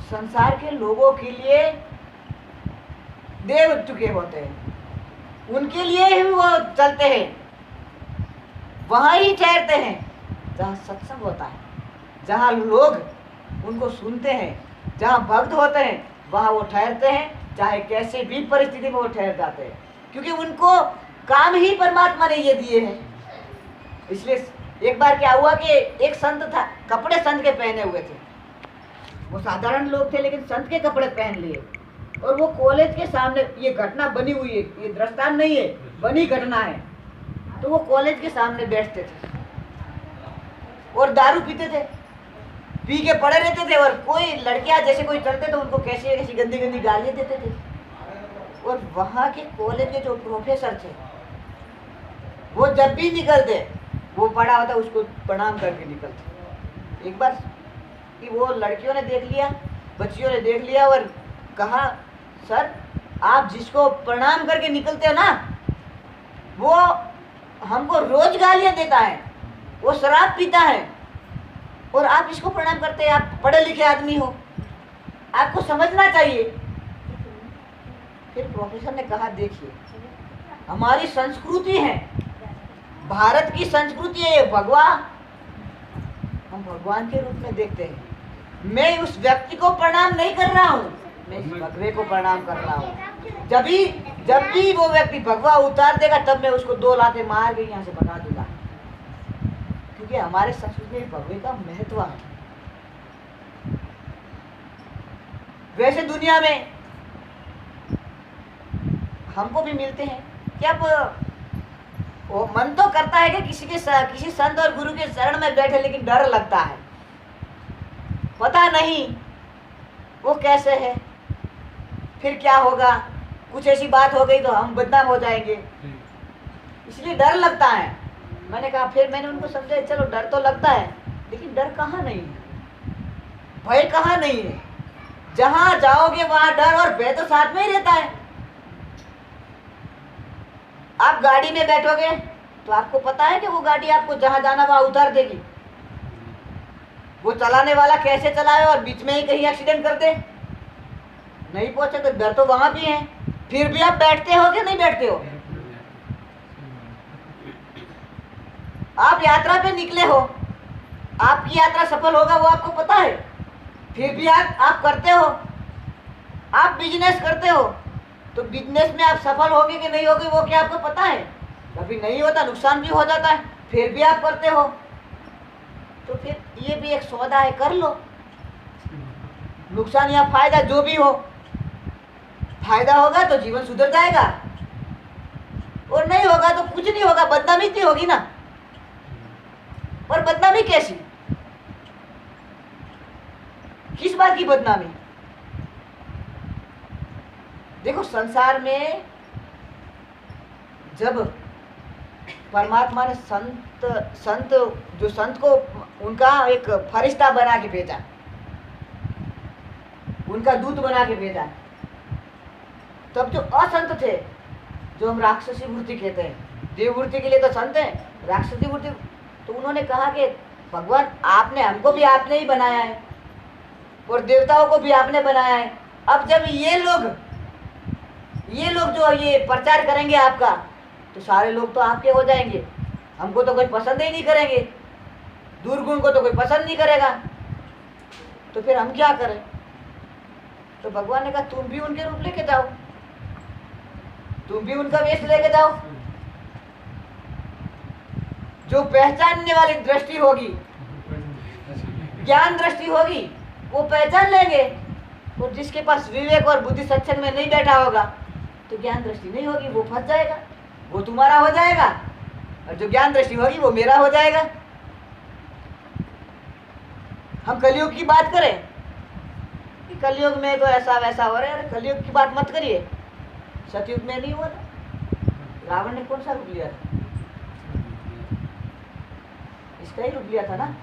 संसार के लोगों के लिए दे चुके होते हैं, उनके लिए ही वो चलते हैं, वहां ही ठहरते हैं जहाँ सत्संग होता है, जहाँ लोग उनको सुनते हैं, जहाँ भक्त होते हैं वहाँ वो ठहरते हैं चाहे कैसे भी परिस्थिति में वो ठहर जाते हैं, क्योंकि उनको काम ही परमात्मा ने ये दिए हैं। इसलिए एक बार क्या हुआ कि एक संत था, कपड़े संत के पहने हुए थे, वो साधारण लोग थे लेकिन संत के कपड़े पहन लिए, और वो कॉलेज के सामने, ये घटना बनी हुई है, ये दृष्टांत नहीं है, बनी घटना है। तो वो कॉलेज के सामने बैठते थे और दारू पीते थे, पी के पड़े रहते थे, और कोई लड़कियां जैसे कोई चलते तो उनको कैसी कैसी गंदी गंदी गालियां देते थे। और वहाँ के कॉलेज के जो प्रोफेसर थे वो जब भी निकलते, वो पढ़ा होता उसको प्रणाम करके निकलते। एक बार कि वो लड़कियों ने देख लिया, बच्चियों ने देख लिया और कहा, सर आप जिसको प्रणाम करके निकलते हो ना, वो हमको रोज गालियां देता है, वो शराब पीता है, और आप इसको प्रणाम करते हैं, आप पढ़े लिखे आदमी हो, आपको समझना चाहिए। फिर प्रोफेसर ने कहा, देखिए हमारी संस्कृति है, भारत की संस्कृति है, भगवान, हम भगवान के रूप में देखते हैं। मैं उस व्यक्ति को प्रणाम नहीं कर रहा हूँ, मैं इस भगवे को प्रणाम कर रहा हूँ। जब भी वो व्यक्ति भगवा उतार देगा तब मैं उसको 2 लाते मार के यहाँ से भगा दूंगा, क्योंकि हमारे संस्कृति में भगवे का महत्व है। वैसे दुनिया में हमको भी मिलते हैं क्या, वो मन तो करता है कि किसी संत और गुरु के शरण में बैठे, लेकिन डर लगता है, पता नहीं वो कैसे है, फिर क्या होगा, कुछ ऐसी बात हो गई तो हम बदनाम हो जाएंगे, इसलिए डर लगता है। मैंने कहा, फिर मैंने उनको समझाया, चलो डर तो लगता है, लेकिन डर कहाँ नहीं है, भय कहाँ नहीं है। जहाँ जाओगे वहाँ डर और भय तो साथ में ही रहता है। आप गाड़ी में बैठोगे तो आपको पता है कि वो गाड़ी आपको जहाँ जाना वहाँ उतार देगी, वो चलाने वाला कैसे चलाए और बीच में ही कहीं एक्सीडेंट कर दे, नहीं पहुंचे तो डर तो वहां भी है। फिर भी आप बैठते हो कि नहीं बैठते हो? आप यात्रा पे निकले हो, आपकी यात्रा सफल होगा वो आपको पता है, फिर भी आप करते हो। आप बिजनेस करते हो तो बिजनेस में आप सफल होगे कि नहीं होगे वो क्या आपको पता है? कभी नहीं होता, नुकसान भी हो जाता है, फिर भी आप करते हो। तो फिर ये भी एक सौदा है, कर लो, नुकसान या फायदा जो भी हो। फायदा होगा तो जीवन सुधर जाएगा, और नहीं होगा तो कुछ नहीं होगा, बदनामी तो होगी ना। और बदनामी कैसी, किस बात की बदनामी? देखो, संसार में जब परमात्मा ने संत को उनका एक फरिश्ता बना के भेजा, उनका दूत बना के भेजा, तब जो असंत थे, जो हम राक्षसी वृत्ति कहते हैं, देव वृत्ति के लिए तो संत है, राक्षसी वृत्ति, तो उन्होंने कहा कि भगवान आपने हमको भी आपने ही बनाया है और देवताओं को भी आपने बनाया है। अब जब ये लोग जो ये प्रचार करेंगे आपका, तो सारे लोग तो आपके हो जाएंगे, हमको तो कोई पसंद ही नहीं करेंगे, दुर्गुण को तो कोई पसंद नहीं करेगा, तो फिर हम क्या करें? तो भगवान ने कहा, तुम भी उनके रूप लेके जाओ, तुम भी उनका वेश लेके जाओ। जो पहचानने वाली दृष्टि होगी, ज्ञान दृष्टि होगी, वो पहचान लेंगे, और जिसके पास विवेक और बुद्धि सत्संग में नहीं बैठा होगा तो ज्ञान दृष्टि नहीं होगी, वो फंस जाएगा, वो तुम्हारा हो जाएगा, और जो ज्ञान दृष्टि होगी वो मेरा हो जाएगा। हम कलयुग की बात करें कि कलयुग में तो ऐसा वैसा हो रहा है, कलयुग की बात मत करिए, सतयुग में नहीं हुआ था। रावण ने कौन सा रूप लिया था? इसका ही रूप लिया था ना,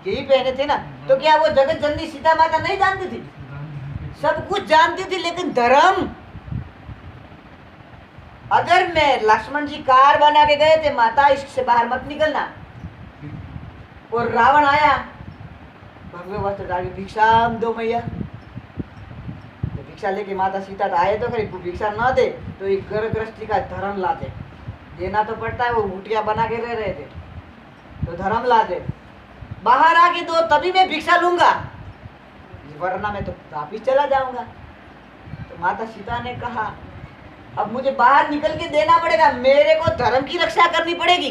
यही पहने थे ना। तो क्या वो जगत जननी सीता माता नहीं जानती थी? सब कुछ जानती थी, लेकिन धर्म, अगर मैं लक्ष्मण जी कार बना के गए थे, माता इससे बाहर मत निकलना, और रावण आया भगवे वस्त्र डाल के, भिक्षाम दो मैया, तो भिक्षा लेके माता सीता तो आए, तो फिर भिक्षा न दे तो एक गर्भग्रस्ती का धर्म लाते, देना तो पड़ता है, वो हुटिया बना के रह रहे थे तो धर्म लाते, बाहर आके दो तभी मैं भिक्षा लूंगा, वरना मैं तो वापिस चला जाऊंगा। तो माता सीता ने कहा अब मुझे बाहर निकल के देना पड़ेगा, मेरे को धर्म की रक्षा करनी पड़ेगी।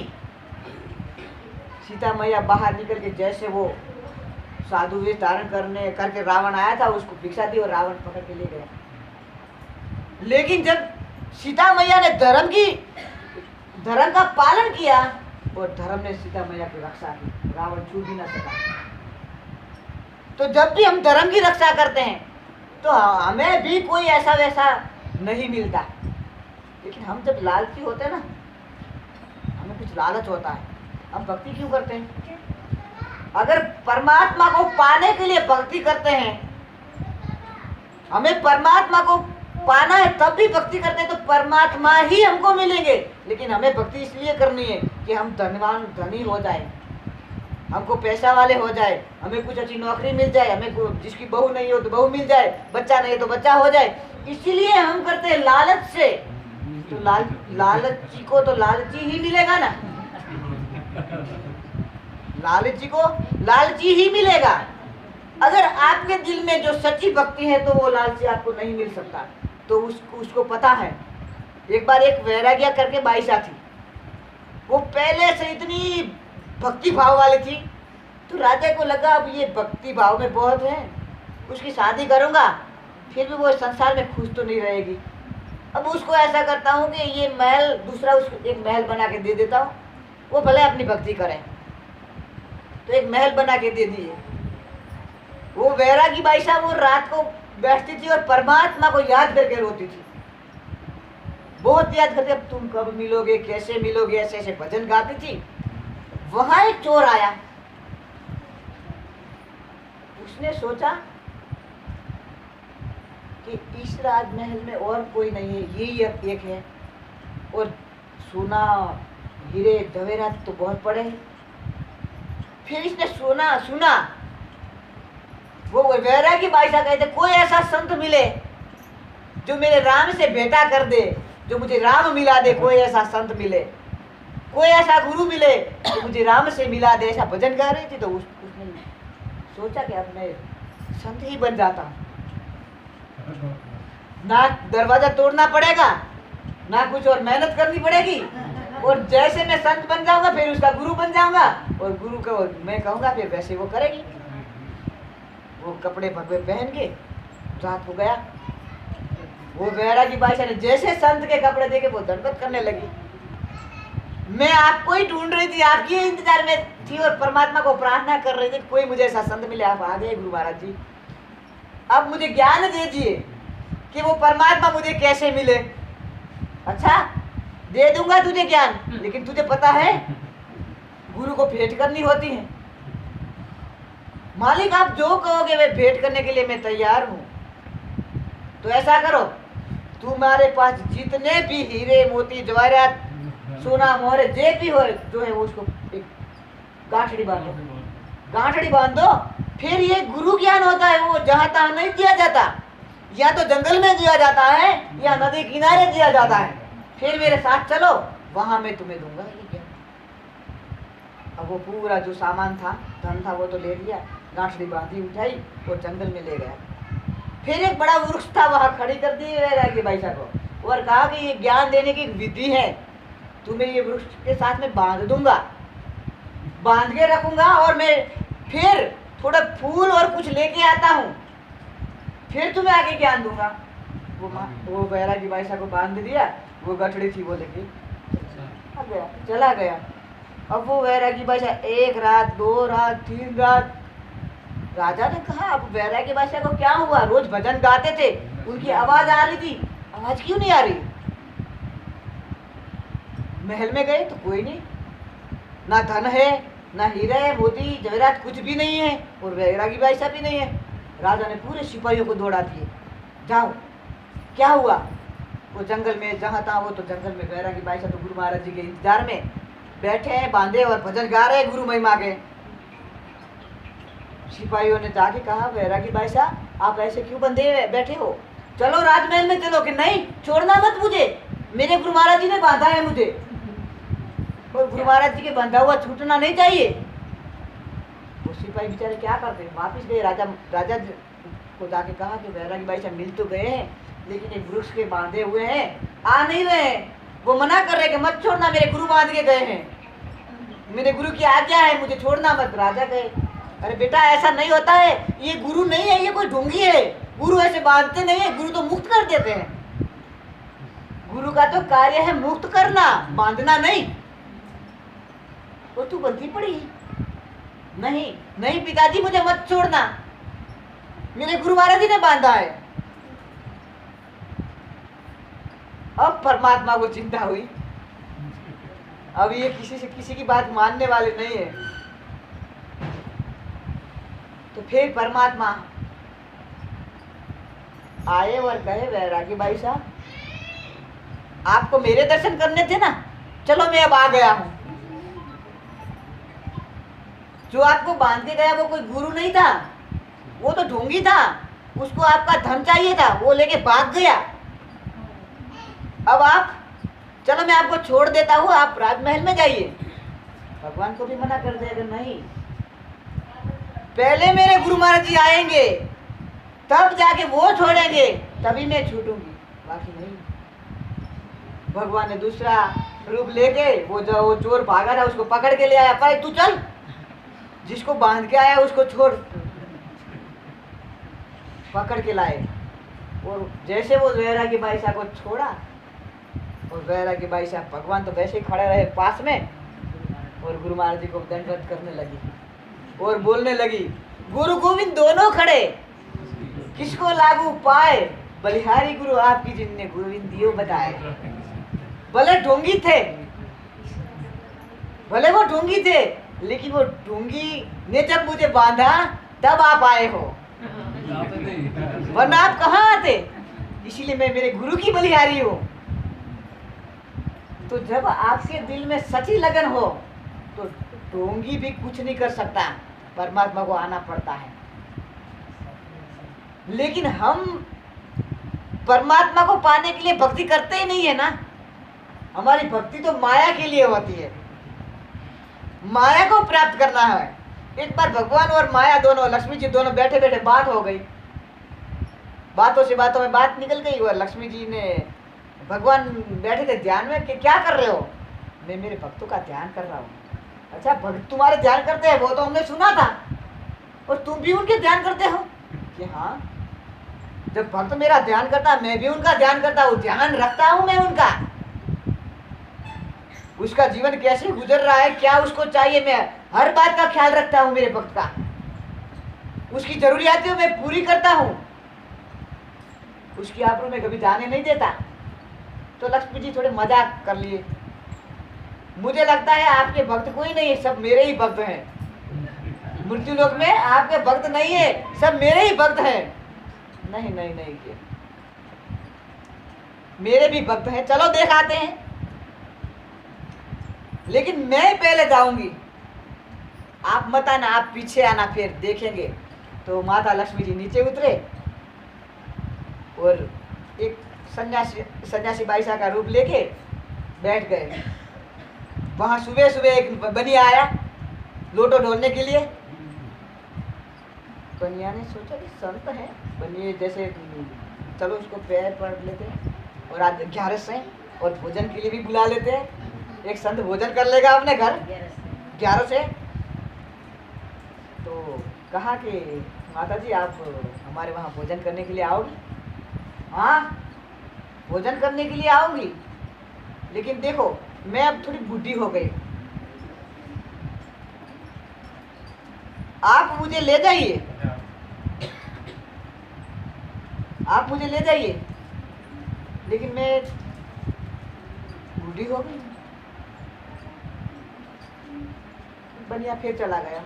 सीता मैया बाहर निकल के जैसे वो साधु वेश धारण करके रावण आया था, उसको भिक्षा दी और रावण पकड़ के ले गया। लेकिन जब सीता मैया ने धर्म का पालन किया और धर्म ने सीता मैया की रक्षा की, रावण छू भी ना सका। तो जब भी हम धर्म की रक्षा करते हैं तो हमें भी कोई ऐसा वैसा नहीं मिलता। लेकिन हम जब लालची होते हैं ना, हमें कुछ लालच होता है, हम भक्ति क्यों करते हैं? अगर परमात्मा को पाने के लिए भक्ति करते हैं, हमें परमात्मा को पाना है तब भी भक्ति करते हैं तो परमात्मा ही हमको मिलेंगे। लेकिन हमें भक्ति इसलिए करनी है कि हम धनी हो जाए, हमको पैसा वाले हो जाए, हमें कुछ अच्छी नौकरी मिल जाए, हमें जिसकी बहू नहीं हो तो बहू मिल जाए, बच्चा नहीं तो बच्चा हो जाए, इसीलिए हम करते हैं लालच से। तो लालची को तो लालची ही मिलेगा ना, लालची को लालची ही मिलेगा। अगर आपके दिल में जो सच्ची भक्ति है तो वो लालची आपको नहीं मिल सकता। तो उसको पता है। एक बार एक वैराग्या करके बाईसा थी, वो पहले से इतनी भक्ति भाव वाली थी, तो राजा को लगा अब ये भक्ति भाव में बहुत है, उसकी शादी करूंगा फिर भी वो संसार में खुश तो नहीं रहेगी। अब उसको ऐसा करता हूँ कि ये महल दूसरा उसको एक महल बना के दे देता हूँ, वो भले अपनी भक्ति करें। तो एक महल बना के दे दिए। वो वैरागी बाई साहब वो रात को बैठती थी और परमात्मा को याद करके रोती थी, बहुत याद करके अब तुम कब मिलोगे, कैसे मिलोगे, ऐसे ऐसे भजन गाती थी। वहां एक चोर आया, उसने सोचा कि इस राजमहल में और कोई नहीं है, यही एक है, और सोना हीरे जवेरात तो बहुत पड़े हैं। फिर इसने सुना वो वैरागी बाई साहब कहते कोई ऐसा संत मिले जो मेरे राम से भेंटा कर दे, जो मुझे राम मिला दे, कोई ऐसा संत मिले, कोई ऐसा गुरु मिले जो मुझे राम से मिला दे। ऐसा भजन गा रही थी तो उसने सोचा कि अब मैं संत ही बन जाता हूँ, ना दरवाजा तोड़ना पड़ेगा, ना कुछ और मेहनत करनी पड़ेगी, और जैसे मैं संत बन जाऊंगा फिर उसका गुरु बन जाऊंगा, और गुरु को मैं कहूंगा फिर वैसे वो करेगी। वो कपड़े भगवे पहन के रात को गया। वो वैरागी बादशाह ने जैसे संत के कपड़े देखे वो दंडवत करने लगी। मैं आपको ही ढूंढ रही थी, आपकी इंतजार में थी और परमात्मा को प्रार्थना कर रही थी कोई मुझे ऐसा संत मिले। आप आ गए गुरु महाराज जी, अब मुझे ज्ञान दे दीजिए कि वो परमात्मा मुझे कैसे मिले। अच्छा दे दूंगा तुझे ज्ञान, लेकिन तुझे पता है गुरु को भेंट करनी होती है। मालिक आप जो कहोगे वे भेंट करने के लिए मैं तैयार हूं। तो ऐसा करो, तुम्हारे पास जितने भी हीरे मोती जवाहरात सोना मोहरे जे भी हो जो है वो उसको एक गांठड़ी बांधो, गांठड़ी बांध दो। फिर ये गुरु ज्ञान होता है, वो जहां तहां नहीं दिया जाता, या तो जंगल में दिया जाता है या नदी किनारे दिया जाता है। फिर मेरे साथ चलो, वहां मैं तुम्हें दूंगा ये ज्ञान। अब वो पूरा जो सामान था, धन था, वो तो ले लिया, गांठड़ी बांधी उठाई और जंगल में ले गया। फिर एक बड़ा वृक्ष था, वहां खड़ी कर दी वैरागी बाई साहब को और कहा कि ये ज्ञान देने की विधि है, तुम्हें ये वृक्ष के साथ में बांध दूंगा, बांध के रखूंगा, और मैं फिर थोड़ा फूल और कुछ लेके आता हूँ, फिर तुम्हें आगे ज्ञान दूंगा। वो वैरागी बाई साहब को बांध दिया, वो गठड़ी थी वो लेके चला गया। अब वो वैरागी बाई साहब 1 रात 2 रात 3 रात, राजा ने कहा अब वैरागी बाई साहब को क्या हुआ, रोज भजन गाते थे, उनकी आवाज आ रही थी, आवाज क्यों नहीं आ रही। महल में गए तो कोई नहीं, ना धन है, ना हीरा है, मोती जवेरात कुछ भी नहीं है, और वैरागी बाई साहब भी नहीं है। राजा ने पूरे सिपाहियों को दौड़ा दिए, जाओ क्या हुआ। वो जंगल में जहाँ था, वो तो जंगल में वैरागी बाई साहब तो गुरु महाराज जी के इंतजार में बैठे हैं, बांधे और भजन गा रहे गुरु महिमा के। सिपाहियों ने जाके कहा वैरागी बाई साहब आप ऐसे क्यों बंधे बैठे हो, चलो राजमहल में चलो। कि नहीं, छोड़ना मत मुझे, मेरे गुरु महाराज जी ने बांधा है मुझे, और गुरु महाराज जी के बंधा हुआ छूटना नहीं चाहिए। वो सिपाही बेचारे क्या करते, वापिस गए। राजा को जाके कहा कि वैरागी बाई साहब मिल तो गए हैं, लेकिन एक वृक्ष के बांधे हुए हैं, आ नहीं रहे हैं। वो मना कर रहे कि मत छोड़ना, मेरे गुरु बांध के गए हैं, मेरे गुरु की आज्ञा है, मुझे छोड़ना मत। राजा कहे अरे बेटा ऐसा नहीं होता है, ये गुरु नहीं है, ये कोई ढोंगी है। गुरु ऐसे बांधते नहीं है, गुरु तो मुक्त कर देते हैं। गुरु का तो कार्य है मुक्त करना, बांधना नहीं। तो तू बंधी पड़ी। नहीं नहीं पिताजी मुझे मत छोड़ना, मेरे गुरु महाराज जी ने बांधा है। अब परमात्मा को चिंता हुई, अब ये किसी की बात मानने वाले नहीं है। तो फिर परमात्मा आए और कहे वैरागी भाई साहब, आपको मेरे दर्शन करने थे ना, चलो मैं अब आ गया हूं। जो आपको बांध के गया वो कोई गुरु नहीं था, वो तो ढोंगी था। उसको आपका धन चाहिए था, वो लेके भाग गया। अब आप चलो मैं आपको छोड़ देता हूँ, आप राजमहल में जाइए। भगवान को भी मना कर देगा नहीं, पहले मेरे गुरु महाराज जी आएंगे, तब जाके वो छोड़ेंगे, तभी मैं छूटूंगी, बाकी नहीं। भगवान ने दूसरा रूप लेके वो चोर भागा था उसको पकड़ के ले आया। भाई तू चल, जिसको बांध के आया उसको छोड़। पकड़ के लाए और जैसे वो वैरागी भाई साहब को छोड़ा, और वैरागी भाई साहब भगवान तो वैसे ही खड़े रहे पास में, और गुरु महाराज जी को दंडवत करने लगी और बोलने लगी, गुरु गोविंद दोनों खड़े, किसको लागू पाए, बलिहारी गुरु आपकी जिनने गोविंद दियो बताए। भले ढोंगी थे, भले वो ढोंगी थे, लेकिन वो ढोंगी ने जब मुझे बांधा तब आप आए हो, वरना आप कहाँ आते। इसीलिए मैं मेरे गुरु की बलिहारी हूँ। तो जब आपके दिल में सच्ची लगन हो तो ढोंगी भी कुछ नहीं कर सकता, परमात्मा को आना पड़ता है। लेकिन हम परमात्मा को पाने के लिए भक्ति करते ही नहीं है ना। हमारी भक्ति तो माया के लिए होती है, माया को प्राप्त करना है। एक बार भगवान और माया दोनों, लक्ष्मी जी दोनों बैठे बैठे बात हो गई, बातों से बातों में बात निकल गई। और लक्ष्मी जी ने, भगवान बैठे थे ध्यान में कि क्या कर रहे हो, मैं मेरे भक्तों का ध्यान कर रहा हूँ। अच्छा भक्त तुम्हारे ध्यान करते हैं, वो तो हमने सुना था, और तुम भी उनके ध्यान करते हो कि हाँ, जब भक्त मेरा ध्यान करता है मैं भी उनका ध्यान करता हूँ, ध्यान रखता हूँ मैं उनका। उसका जीवन कैसे गुजर रहा है, क्या उसको चाहिए, मैं हर बात का ख्याल रखता हूँ मेरे भक्त का। उसकी जरूरियातें मैं पूरी करता हूँ, उसकी आबरू में कभी जाने नहीं देता। तो लक्ष्मी जी थोड़े मजाक कर लिए, मुझे लगता है आपके भक्त कोई नहीं है, सब मेरे ही भक्त हैं। मृत्यु लोक में आपके भक्त नहीं है, सब मेरे ही भक्त हैं। नहीं नहीं नहीं किया, मेरे भी भक्त हैं, चलो देख आते हैं। लेकिन मैं पहले जाऊंगी, आप मत आना, आप पीछे आना, फिर देखेंगे। तो माता लक्ष्मी जी नीचे उतरे और एक सन्यासी भाई साहब का रूप लेके बैठ गए। वहां सुबह सुबह एक बनिया आया लोटो ढोलने के लिए। बनिया ने सोचा कि संत है, बनिए जैसे चलो उसको पैर पड़ लेते हैं और आज 11 से और भोजन के लिए भी बुला लेते हैं। एक संत भोजन कर लेगा अपने घर 11 से। तो कहा कि माता जी आप हमारे वहाँ भोजन करने के लिए आओगी? हाँ भोजन करने के लिए आऊंगी, लेकिन देखो मैं अब थोड़ी बुढ़ी हो गई, आप मुझे ले जाइए, आप मुझे ले जाइए, लेकिन मैं बूढ़ी हो गई। बनिया फिर चला गया।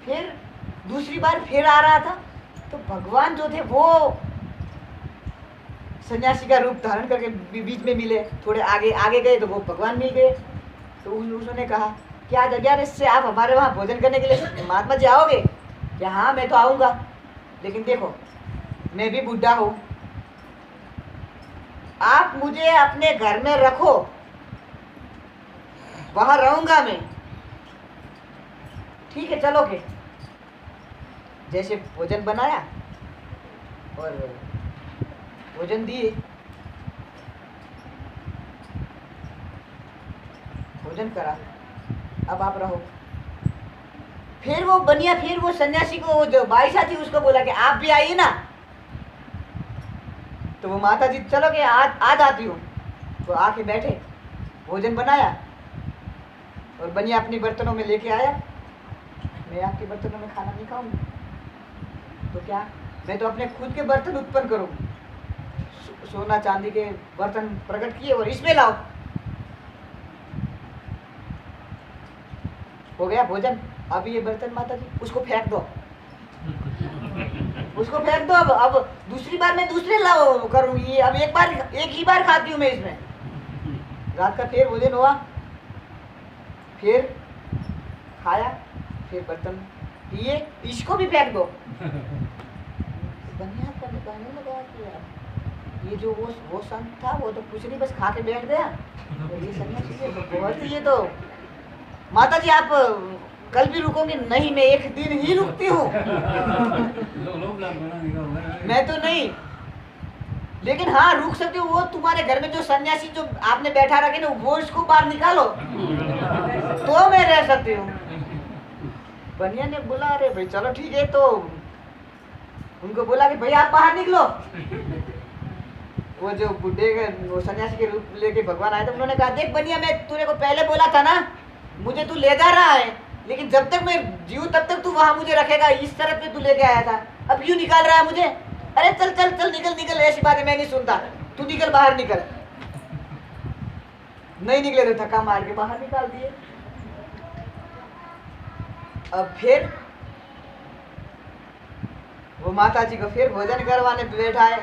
फिर दूसरी बार फिर आ रहा था तो भगवान जो थे वो सन्यासी का रूप धारण करके बीच में मिले। थोड़े आगे आगे गए तो वो भगवान मिल गए। तो उन्होंने कहा कि आज 11 से आप हमारे वहाँ भोजन करने के लिए महात्मा जी आओगे क्या? हाँ मैं तो आऊँगा, लेकिन देखो मैं भी बुढ़ा हूँ, आप मुझे अपने घर में रखो, वहाँ रहूँगा मैं। ठीक है चलो के। जैसे भोजन बनाया और भोजन दिए, भोजन करा, अब आप रहो। फिर वो बनिया फिर वो सन्यासी को, वो जो बाईसा थी उसको बोला कि आप भी आइए ना। तो वो माता जी चलो कि आज आती हूँ। तो आके बैठे, भोजन बनाया और बनिया अपनी बर्तनों में लेके आया। मैं आपके बर्तनों में खाना नहीं खाऊंगी, तो क्या, मैं तो अपने खुद के बर्तन उत्पन्न करूँ। सोना चांदी के बर्तन प्रकट किए और इसमें लाओ। हो गया भोजन। अब ये बर्तन माता जी उसको फेंक दो, उसको फेंक दो। अब दूसरी बार मैं दूसरे लाओ करूँ, ये अब एक ही बार खाती हूँ मैं इसमें। रात का फिर भोजन हुआ, फिर खाया, फिर बर्तन पिए, इसको भी फेंक दो। बनिया कहने लगा कि ये जो वो संत था वो तो कुछ नहीं, बस खा के बैठ गया। और ये सन्यासी बहुत ही, ये तो माता जी आप कल भी रुकोगे? नहीं, मैं एक दिन ही रुकती हूँ। मैं तो नहीं, लेकिन हाँ रुक सकती हूँ। वो तुम्हारे घर में जो सन्यासी जो आपने बैठा रखे ना, वो इसको बाहर निकालो तो मैं रह सकती हूँ। बनिया ने बोला अरे भाई चलो ठीक है। तो उनको बोला कि भाई आप बाहर निकलो। वो जो बुढ़े वो सन्यासी के रूप लेके भगवान आए थे, उन्होंने कहा देख बनिया, मैं तूने को पहले बोला था ना, मुझे तू ले जा रहा है, लेकिन जब तक मैं जीव तब तक तू वहां मुझे रखेगा। इस तरफ पे तू लेके आया था, अब क्यों निकाल रहा है मुझे? अरे चल चल चल निकल निकल, ऐसी बातें मैं नहीं सुनता, तू निकल बाहर निकल। नहीं निकले तो धक्का मार के बाहर निकाल दिए। अब फिर वो माता जी को फिर भोजन करवाने बैठाए।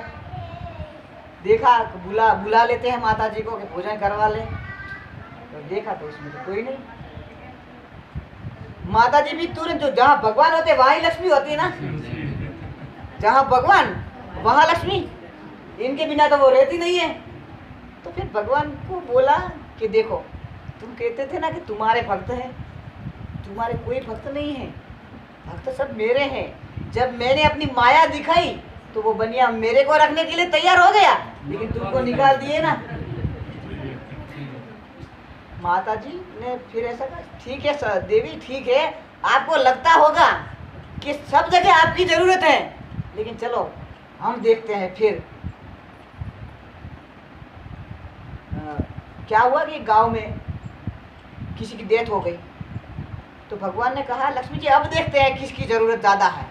देखा बुला लेते हैं माता जी को कि भोजन करवा ले। तो देखा तो उसमें तो कोई नहीं। माता जी भी तुरंत, जो जहाँ भगवान होते वहां ही लक्ष्मी होती है ना, जहाँ भगवान वहां लक्ष्मी, इनके बिना तो वो रहती नहीं है। तो फिर भगवान को बोला कि देखो, तुम कहते थे ना कि तुम्हारे भक्त हैं, तुम्हारे कोई भक्त नहीं है, भक्त सब मेरे हैं। जब मैंने अपनी माया दिखाई तो वो बनिया मेरे को रखने के लिए तैयार हो गया, लेकिन तुमको निकाल दिए ना। माता जी ने फिर ऐसा कहा, ठीक है देवी, ठीक है, आपको लगता होगा कि सब जगह आपकी जरूरत है, लेकिन चलो हम देखते हैं। फिर क्या हुआ कि गांव में किसी की डेथ हो गई। तो भगवान ने कहा लक्ष्मी जी अब देखते हैं किसकी जरूरत ज्यादा है।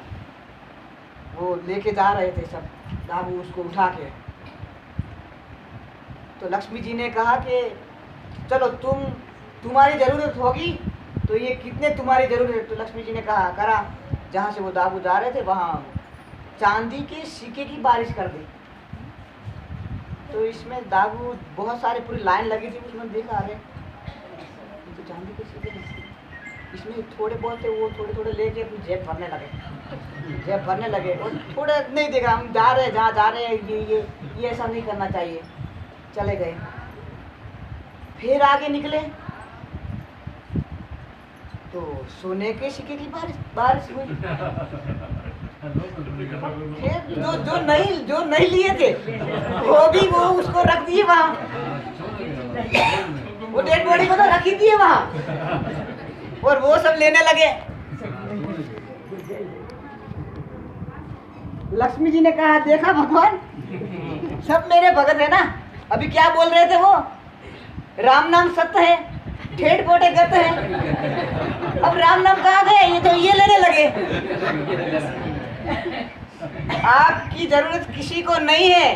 वो लेके जा रहे थे सब दाबू उसको उठा के। तो लक्ष्मी जी ने कहा कि चलो तुम्हारी जरूरत होगी, तो ये कितने तुम्हारी जरूरत है? तो लक्ष्मी जी ने कहा करा, जहाँ से वो दाबू जा रहे थे वहाँ चांदी के सिक्के की बारिश कर दी। तो इसमें दाबू बहुत सारे पूरी लाइन लगी थी, उसमें देखा अरे तो चांदी के सिक्के इसमें थोड़े बहुत थे, वो थोड़े थोड़े लेके अपनी जेब भरने लगे और थोड़े नहीं देखा, हम जा रहे हैं जहाँ जा रहे हैं, ये ऐसा नहीं करना चाहिए, चले गए। फिर आगे निकले तो सोने के सिक्के की बारिश हुई। फिर जो नहीं लिए थे वो उसको रख दिए वहाँ, वो डेड बॉडी को तो रख ही दिए वहाँ, और वो सब लेने लगे। लक्ष्मी जी ने कहा देखा भगवान, सब मेरे भगत है ना। अभी क्या बोल रहे थे वो, राम नाम सत्य है, ठेठ पोटे गत है। अब राम नाम कहाँ गए, ये तो ये लेने लगे। आपकी जरूरत किसी को नहीं है,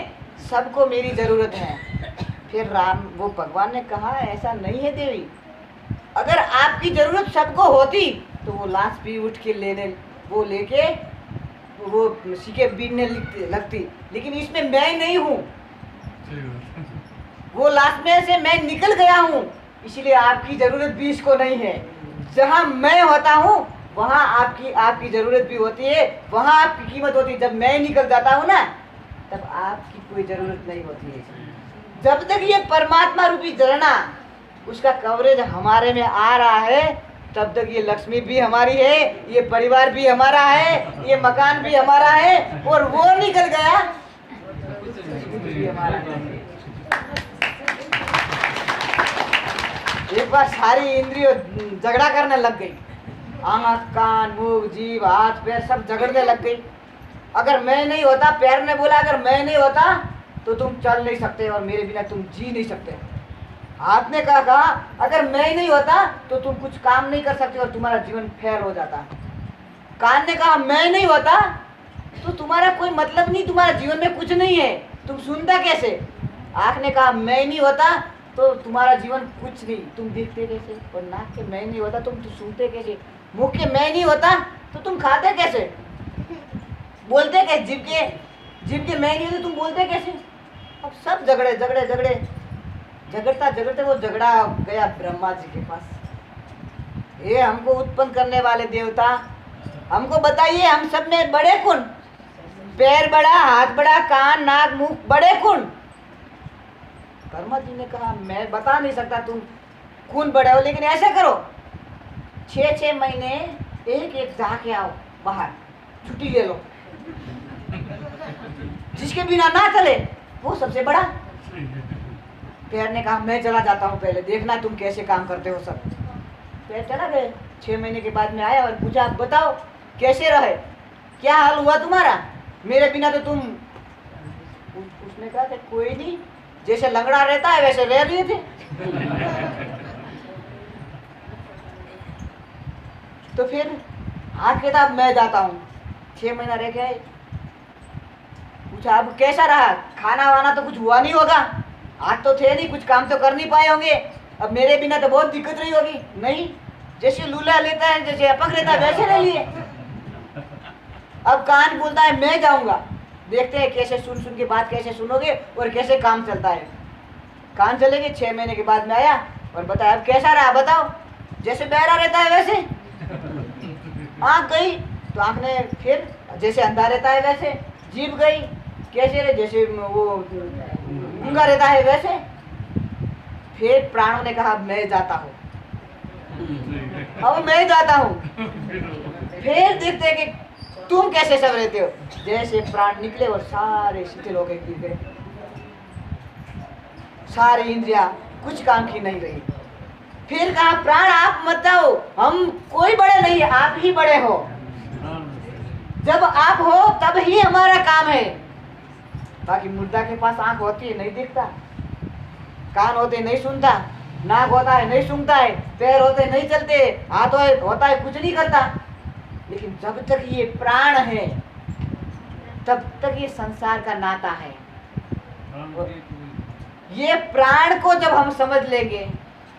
सबको मेरी जरूरत है। फिर वो भगवान ने कहा ऐसा नहीं है देवी, अगर आपकी जरूरत सबको होती तो वो लाश भी उठ के लेके वो सिक्के बीनने लगती, लेकिन इसमें मैं नहीं हूँ, वो लाश में से मैं निकल गया हूँ, इसलिए आपकी जरूरत भी इसको नहीं है। जहाँ मैं होता हूँ वहाँ आपकी जरूरत भी होती है, वहाँ आपकी कीमत होती है। जब मैं निकल जाता हूँ ना, तब आपकी कोई जरूरत नहीं होती है। जब तक ये परमात्मा रूपी झरना उसका कवरेज हमारे में आ रहा है, तब तक ये लक्ष्मी भी हमारी है, ये परिवार भी हमारा है, ये मकान भी हमारा है। और वो निकल गया इसलिए महाराज एक बार सारी इंद्रियों झगड़ा करने लग गई, आंख कान मुंह जीभ हाथ पैर सब झगड़ने लग गई। अगर मैं नहीं होता, पैर ने बोला अगर मैं नहीं होता तो तुम चल नहीं सकते और मेरे बिना तुम जी नहीं सकते। हाथ ने कहा अगर मैं नहीं होता तो तुम कुछ काम नहीं कर सकते और तुम्हारा जीवन फेल हो जाता। कान ने कहा मैं नहीं होता तो तुम्हारा कोई मतलब नहीं, तुम्हारा जीवन में कुछ नहीं है, तुम सुनता कैसे। आँख ने कहा मैं नहीं होता तो तुम्हारा जीवन कुछ नहीं, तुम देखते कैसे। और नाक के मैं नहीं होता तुम तो सुनते कैसे। मुख के मैं नहीं होता तो तुम खाते कैसे, बोलते कैसे। जीभ के मैं नहीं होते तुम बोलते कैसे। अब सब झगड़े झगड़े झगड़े झगड़ता झगड़ते वो झगड़ा गया ब्रह्मा जी के पास। ये हमको उत्पन्न करने वाले देवता, हमको बताइए हम सब में बड़े कौन, पैर बड़ा हाथ बड़ा कान नाक मुंह बड़े कौन। ब्रह्मा जी ने कहा मैं बता नहीं सकता तुम कौन बड़े हो, लेकिन ऐसे करो 6 महीने एक जाके आओ बाहर, छुट्टी ले लो, जिसके बिना ना चले वो सबसे बड़ा। पैर ने कहा मैं चला जाता हूँ, पहले देखना तुम कैसे काम करते हो सब। पैर चला गए। 6 महीने के बाद में आया और पूछा बताओ कैसे रहे, क्या हाल हुआ तुम्हारा, मेरे बिना तो तुम। उसने कहा कि कोई नहीं, जैसे लंगड़ा रहता है वैसे रह रहे थे। तो फिर हाथ कहता मैं जाता हूँ। 6 महीना रह गए। पूछा अब कैसा रहा, खाना वाना तो कुछ हुआ नहीं होगा, हाथ तो थे नहीं, कुछ काम तो कर नहीं पाए होंगे, अब मेरे बिना तो बहुत दिक्कत रही होगी। नहीं, जैसे लूला लेता है जैसे अपक लेता है वैसे ले लिए। अब कान बोलता है मैं जाऊंगा, देखते हैं कैसे सुन के बात कैसे सुनोगे और कैसे काम चलता है। कान चले गए। 6 महीने के बाद में आया और बताया अब कैसा रहा बताओ, जैसे बहरा रहता है वैसे। आँख गई तो आँख ने फिर जैसे अंधा रहता है वैसे। जीभ गई कैसे रहे, जैसे वो गूंगा रहता है वैसे। फिर प्राणों ने कहा मैं जाता हूँ, अब मैं जाता हूँ। फिर देखते हैं कि तुम कैसे सब रहते हो। जैसे प्राण निकले और सारे शिथिल होकर गिर गए, सारी इंद्रियां कुछ काम की नहीं रही। फिर कहा प्राण आप मत जाओ, हम कोई बड़े नहीं, आप ही बड़े हो। जब आप हो तब ही हमारा काम है। बाकी मुर्दा के पास आंख होती है नहीं दिखता, कान होते नहीं सुनता, नाक होता है नहीं सूंघता है, पैर होते नहीं चलते, हाथ होता है कुछ नहीं करता। लेकिन जब तक ये प्राण है तब तक ये संसार का नाता है। ये प्राण को जब हम समझ लेंगे,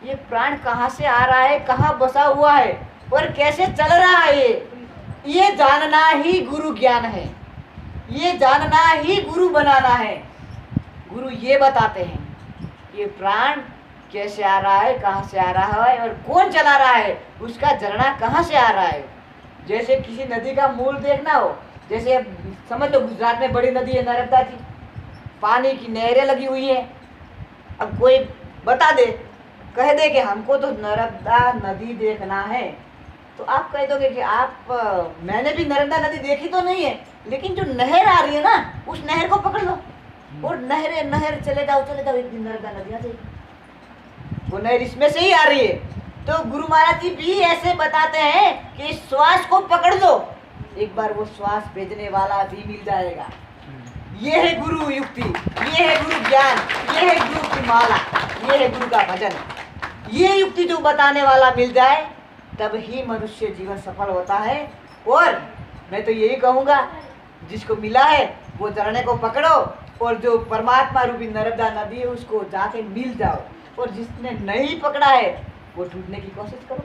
ये प्राण कहाँ से आ रहा है, कहाँ बसा हुआ है और कैसे चल रहा है, ये जानना ही गुरु ज्ञान है, ये जानना ही गुरु बनाना है। गुरु ये बताते हैं ये प्राण कैसे आ रहा है, कहाँ से आ रहा है और कौन चला रहा है, उसका झरना कहाँ से आ रहा है। जैसे किसी नदी का मूल देखना हो, जैसे समझ लो गुजरात में बड़ी नदी है नर्मदा जी, पानी की नहरें लगी हुई है। अब कोई बता दे, कह दे कि हमको तो नर्मदा नदी देखना है, तो आप कह दोगे कि आप मैंने भी नर्मदा नदी देखी तो नहीं है, लेकिन जो नहर आ रही है ना उस नहर को पकड़ लो और नहर चले जाओ एक दिन नर्मदा नदी आ जाएगी। वो नहर इसमें से ही आ रही है। तो गुरु महाराज जी भी ऐसे बताते हैं कि इस श्वास को पकड़ लो, एक बार वो श्वास भेजने वाला भी मिल जाएगा। ये है गुरु युक्ति, ये है गुरु ज्ञान, ये है गुरु की माला, ये है गुरु का भजन। ये युक्ति जो बताने वाला मिल जाए तब ही मनुष्य जीवन सफल होता है। और मैं तो यही कहूँगा जिसको मिला है वो झरने को पकड़ो और जो परमात्मा रूपी नर्मदा नदी है उसको जाके मिल जाओ, और जिसने नहीं पकड़ा है वो ढूंढने की कोशिश करो,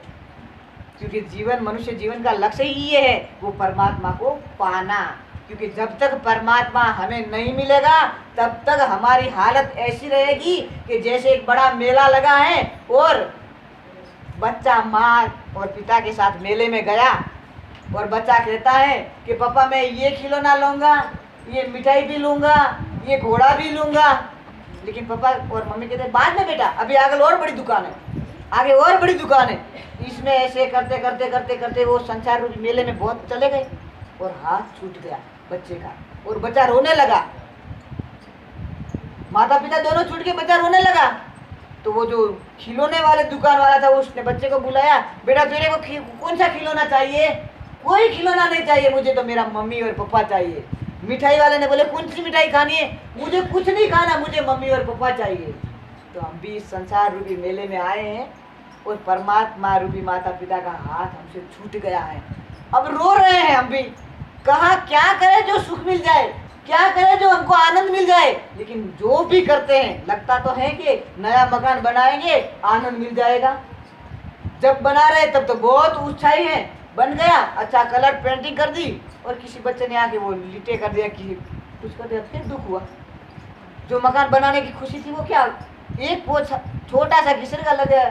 क्योंकि जीवन मनुष्य जीवन का लक्ष्य ही ये है, वो परमात्मा को पाना। क्योंकि जब तक परमात्मा हमें नहीं मिलेगा तब तक हमारी हालत ऐसी रहेगी कि जैसे एक बड़ा मेला लगा है और बच्चा माँ और पिता के साथ मेले में गया और बच्चा कहता है कि पापा मैं ये खिलौना लूँगा, ये मिठाई भी लूँगा, ये घोड़ा भी लूँगा। लेकिन पापा और मम्मी कहते हैं बाद में बेटा, अभी आगे और बड़ी दुकान है, आगे और बड़ी दुकान है। इसमें ऐसे करते करते करते करते वो संसार रूपी मेले में बहुत चले गए और हाथ छूट गया बच्चे का और बच्चा रोने लगा। माता पिता दोनों छूट के बच्चा रोने लगा। तो वो जो खिलौने वाले दुकान वाला था उसने बच्चे को बुलाया, बेटा तेरे को कौन सा खिलौना चाहिए? कोई खिलौना नहीं चाहिए, मुझे तो मेरा मम्मी और पापा चाहिए। मिठाई वाले ने बोले कौन सी मिठाई खानी है? मुझे कुछ नहीं खाना, मुझे मम्मी और पापा चाहिए। तो हम भी इस संसार रूपी मेले में आए हैं और परमात्मा रूपी माता पिता का हाथ हमसे छूट गया है। अब रो रहे हैं हम भी, कहाँ क्या करें जो सुख मिल जाए, क्या करें जो हमको आनंद मिल जाए। लेकिन जो भी करते हैं लगता तो है कि नया मकान बनाएंगे आनंद मिल जाएगा। जब बना रहे तब तो बहुत उत्साही है, बन गया, अच्छा कलर पेंटिंग कर दी और किसी बच्चे ने आके वो लिटे कर दिया कि कुछ कर दिया, फिर दुख हुआ। जो मकान बनाने की खुशी थी वो क्या, एक वो छोटा सा घिसर का लग गया,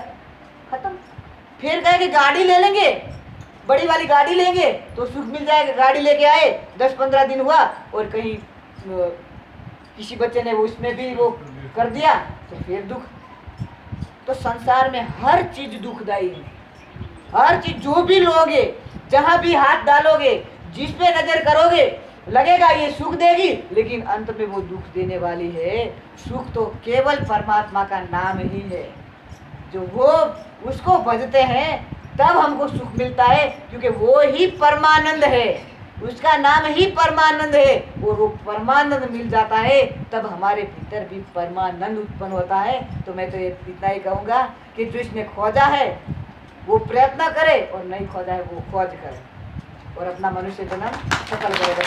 खत्म। फिर कहे कि गाड़ी ले लेंगे, बड़ी वाली गाड़ी लेंगे तो सुख मिल जाएगा। गाड़ी लेके आए, 10-15 दिन हुआ और कहीं किसी बच्चे ने वो उसमें भी वो कर दिया तो फिर दुख। तो संसार में हर चीज दुखदायी है, हर चीज जो भी लोगे, जहां भी हाथ डालोगे, जिस पे नजर करोगे, लगेगा ये सुख देगी, लेकिन अंत में वो दुख देने वाली है। सुख तो केवल परमात्मा का नाम ही है। जो वो उसको भजते हैं तब हमको सुख मिलता है, क्योंकि वो ही परमानंद है, उसका नाम ही परमानंद है। और वो परमानंद मिल जाता है तब हमारे भीतर भी परमानंद उत्पन्न होता है। तो मैं तो इतना ही कहूँगा कि जो इसने खोजा है वो प्रयत्न करे और नहीं खोजा है वो खोज करे और अपना मनुष्य जन्म सफल करेगा।